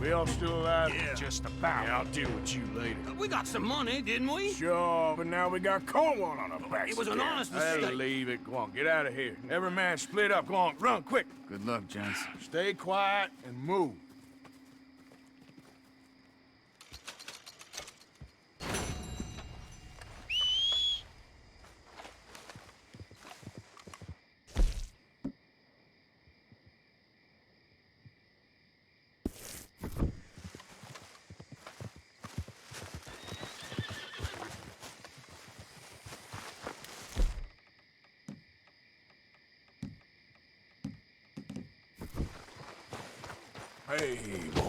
We all still alive? Yeah. Just about. Yeah, I'll deal with you later. We got some money, didn't we? Sure, but now we got Cornwall on our backs. It was an again. honest I'll mistake. leave it. Go on, get out of here. Every man split up. Go on, run, quick. Good luck, gents. Stay quiet and move. Hey, boy.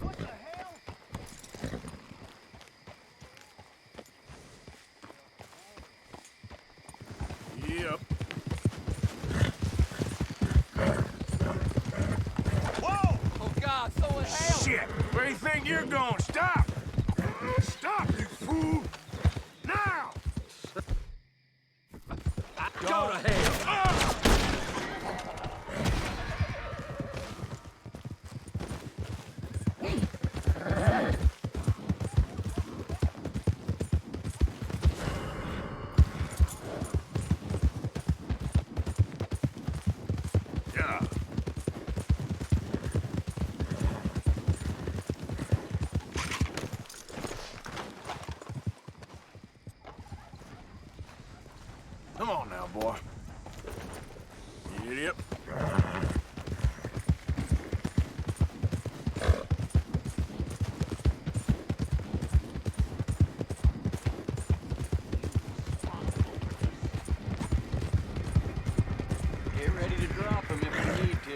What the hell? Yep. Whoa! Oh, God, so in hell! Shit! Where do you think you're going? Stop! Stop, you fool! Now! Go to hell! Yeah. Come on now, boy. Idiot. Get ready to drop him if you need to.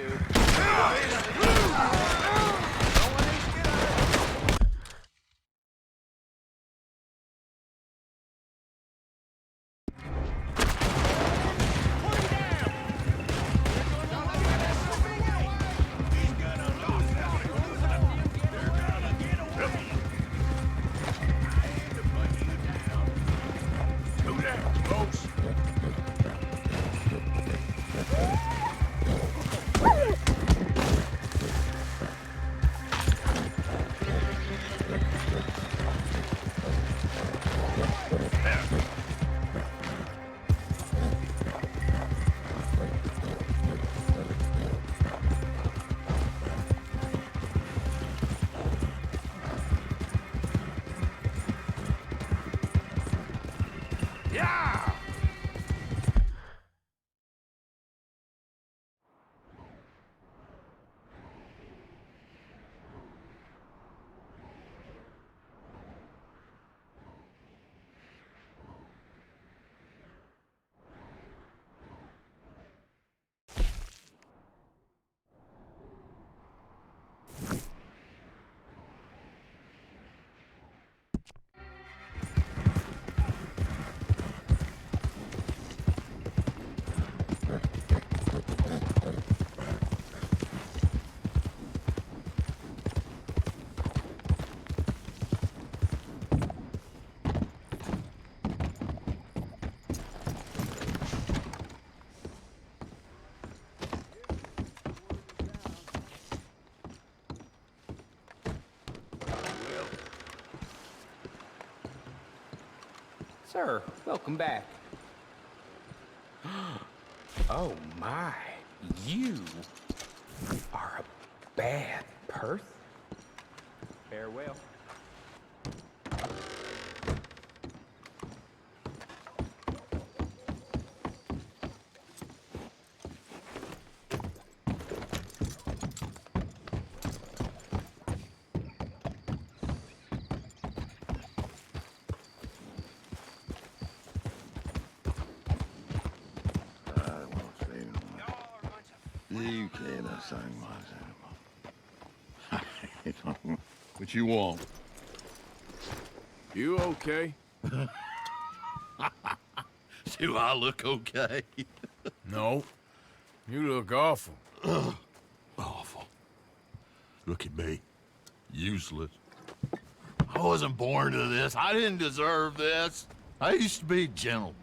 Do that, folks. Yeah! Sir, welcome back. Oh my, you are a bad person. Farewell. You can't sing my What you want? You okay? Do I look okay? No. You look awful. Awful. Look at me. Useless. I wasn't born to this. I didn't deserve this. I used to be a gentleman.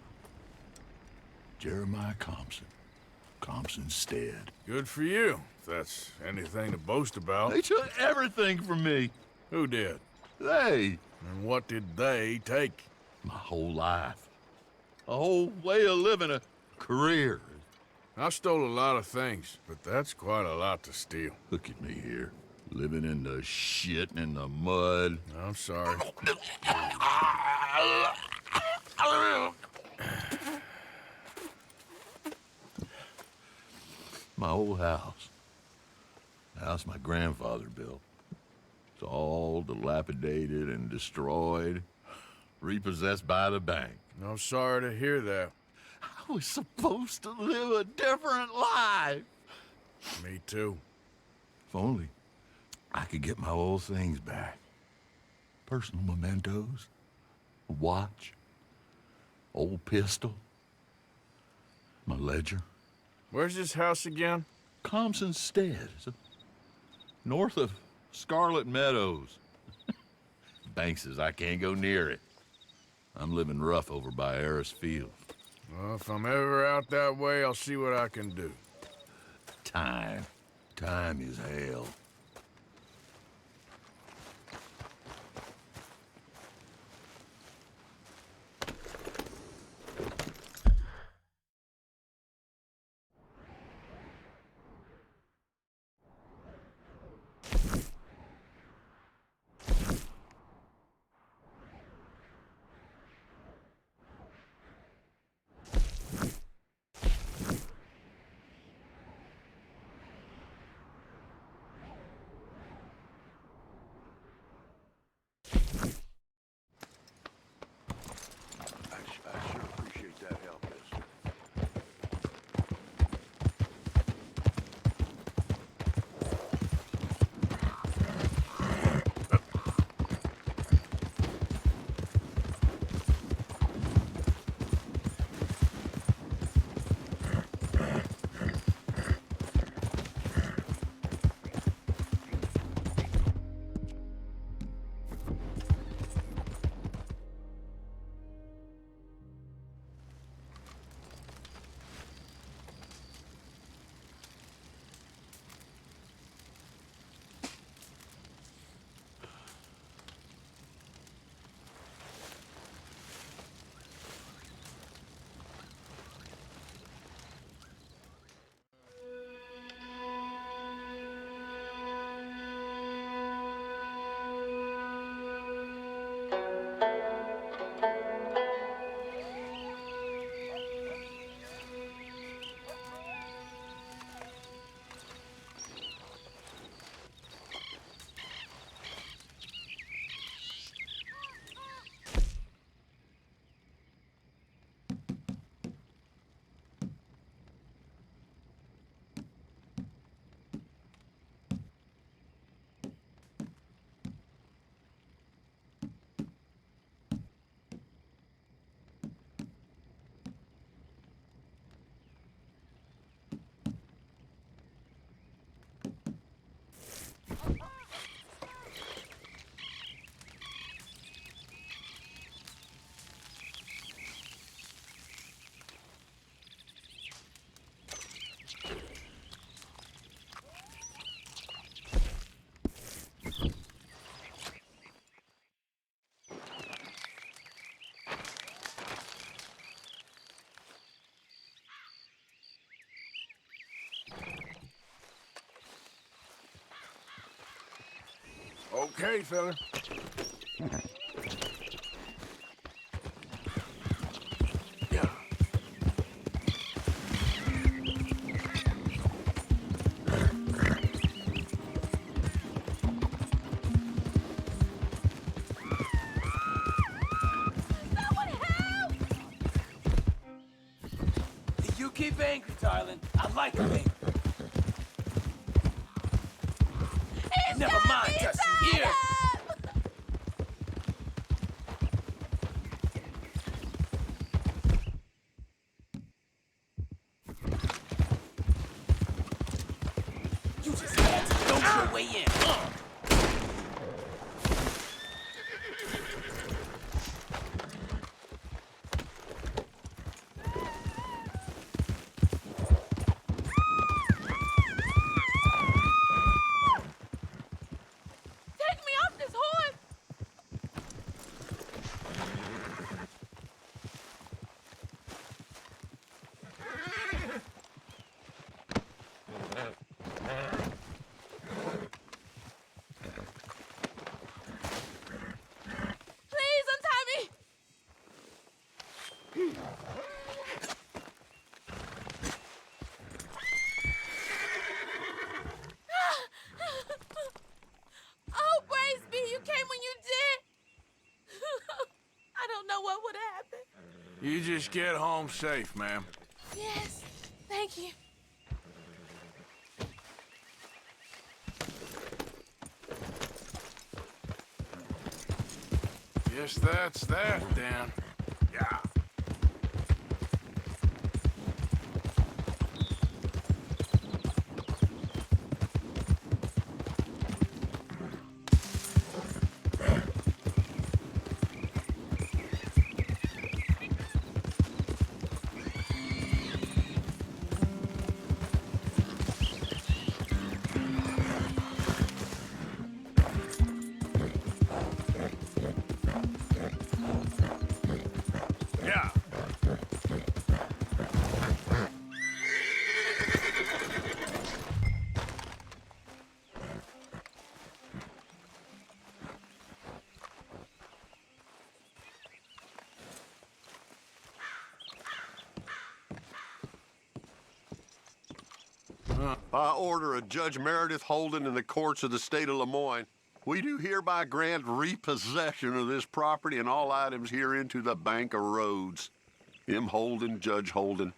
Jeremiah Compson. Compson Stead. Good for you, if that's anything to boast about. They took everything from me. Who did? They. And what did they take? My whole life. A whole way of living, a career. I stole a lot of things, but that's quite a lot to steal. Look at me here, living in the shit and in the mud. I'm sorry. My old house. The house my grandfather built. It's all dilapidated and destroyed, repossessed by the bank. I'm sorry to hear that. I was supposed to live a different life. Me too. If only I could get my old things back. Personal mementos, a watch, old pistol, my ledger. Where's this house again? Compson Stead, north of Scarlet Meadows. Bank says I can't go near it. I'm living rough over by Harris Field. Well, if I'm ever out that way, I'll see what I can do. Time. Time is hell. Okay, fella. You keep angry, darling. I like it angry. Never mind, just here. You just had to dope your way in. Oh, praise be, you came when you did. I don't know what would happen. You just get home safe, ma'am. Yes, thank you. Guess that's that, then. Yeah. Yeah. By order of Judge Meredith Holden in the courts of the state of Lemoyne, we do hereby grant repossession of this property and all items herein to the Bank of Roads. M. Holden, Judge Holden.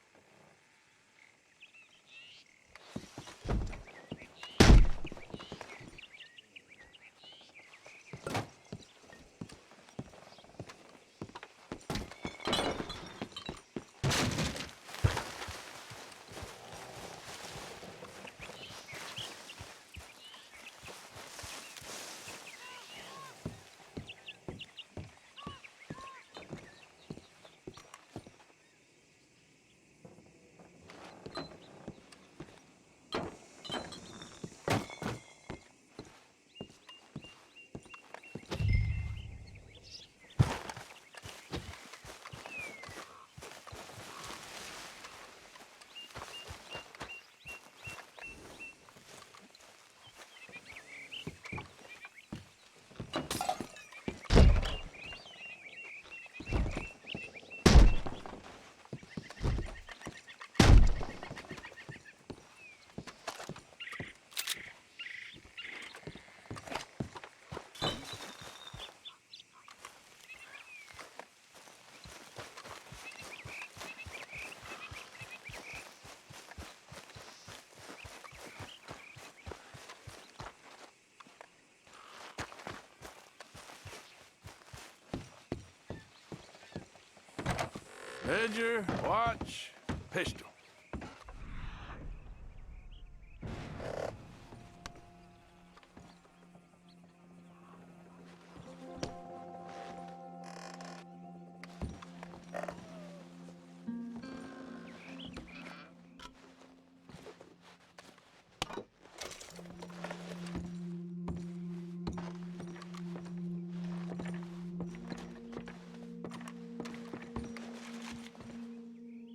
Ledger, watch, pistol.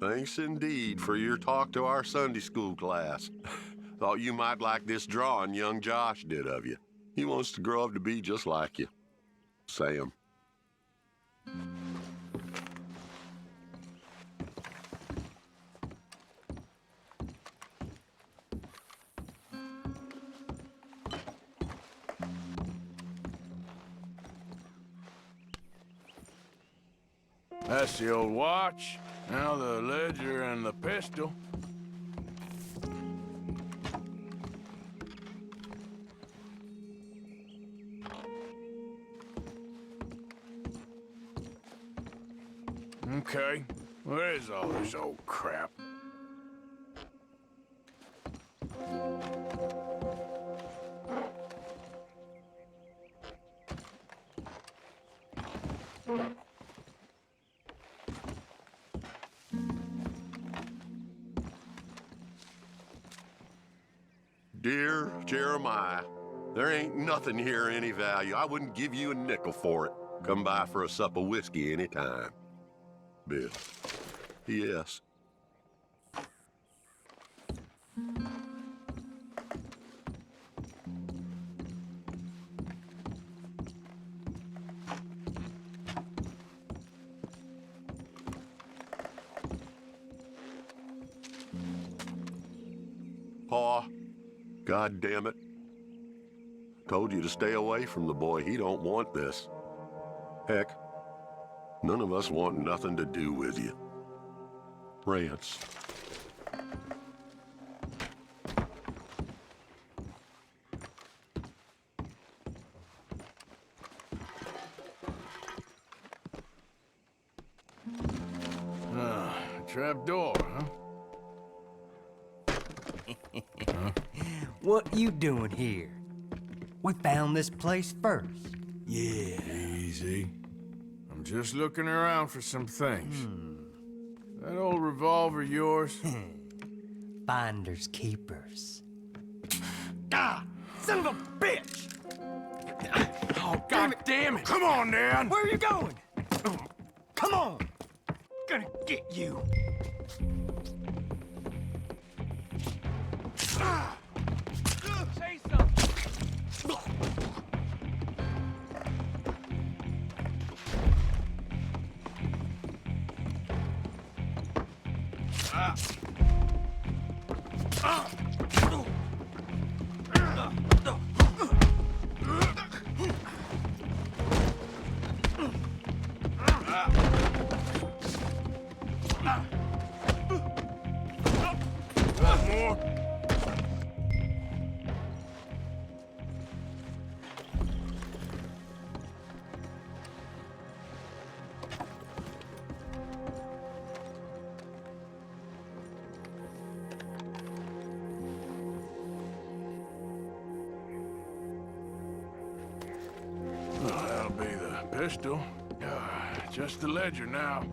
Thanks indeed for your talk to our Sunday school class. Thought you might like this drawing young Josh did of you. He wants to grow up to be just like you. Sam. That's the old watch. Now the ledger and the pistol. Okay, where is all this old crap? Dear Jeremiah, there ain't nothing here of any value. I wouldn't give you a nickel for it. Come by for a sup of whiskey anytime. Bill. P.S. Pa. God damn it. Told you to stay away from the boy. He don't want this. Heck, none of us want nothing to do with you. Rance. Trap door, huh? What you doing here? We found this place first. Yeah. Easy. I'm just looking around for some things. That old revolver yours? Finders keepers. Ah! Son of a bitch! Oh, God damn it! Come on, Dan! Where are you going? Come on! Gonna get you! Say something! More? Well, that'll be the pistol. Just the ledger now.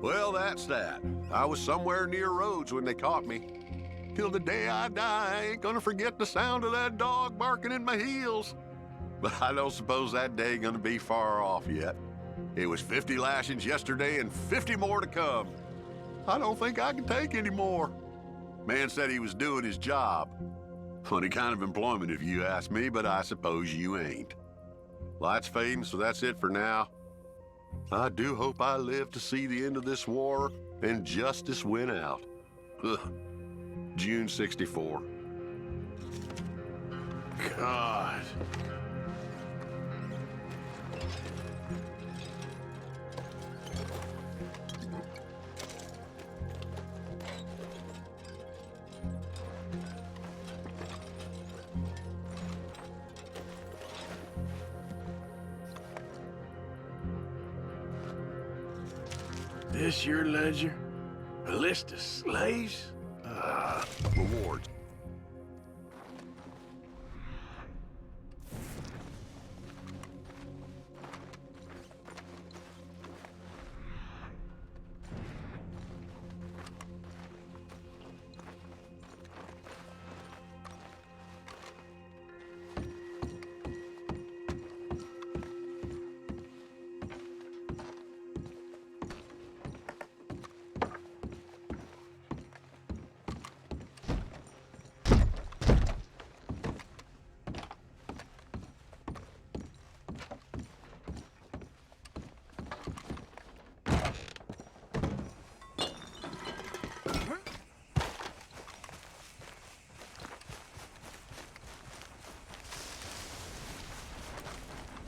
Well, that's that. I was somewhere near Rhodes when they caught me. Till the day I die, I ain't gonna forget the sound of that dog barking in my heels. But I don't suppose that day gonna be far off yet. It was 50 lashings yesterday and 50 more to come. I don't think I can take any more. Man said he was doing his job. Funny kind of employment if you ask me, but I suppose you ain't. Light's fading, so that's it for now. I do hope I live to see the end of this war and justice win out. Ugh. June 64. God. This your ledger? A list of slaves? Rewards.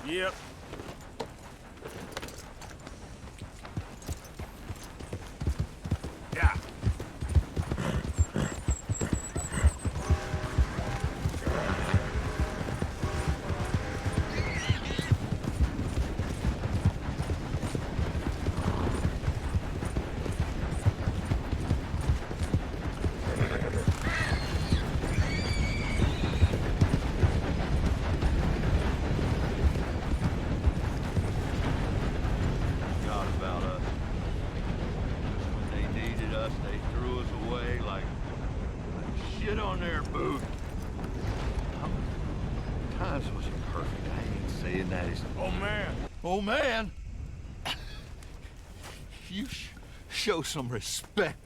Yep. Yeah. times wasn't perfect. I ain't saying that is... Oh, man. Oh, man! You show some respect.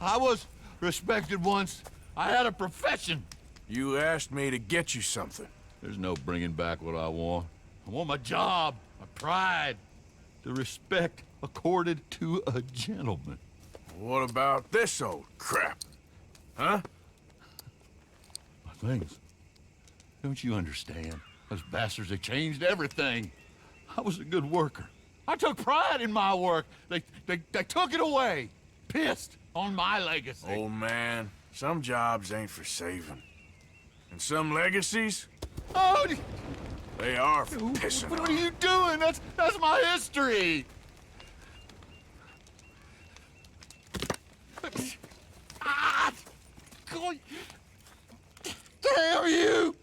I was respected once. I had a profession. You asked me to get you something. There's no bringing back what I want. I want my job, my pride, the respect accorded to a gentleman. What about this old crap? Huh? My things. Don't you understand? Those bastards, they changed everything. I was a good worker. I took pride in my work. They took it away. Pissed on my legacy. Old man, some jobs ain't for saving. And some legacies, Oh, they are for pissing what on. are you doing? That's my history. Ah! Damn you!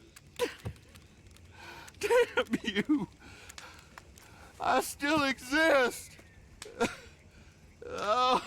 Damn you! I still exist. Oh.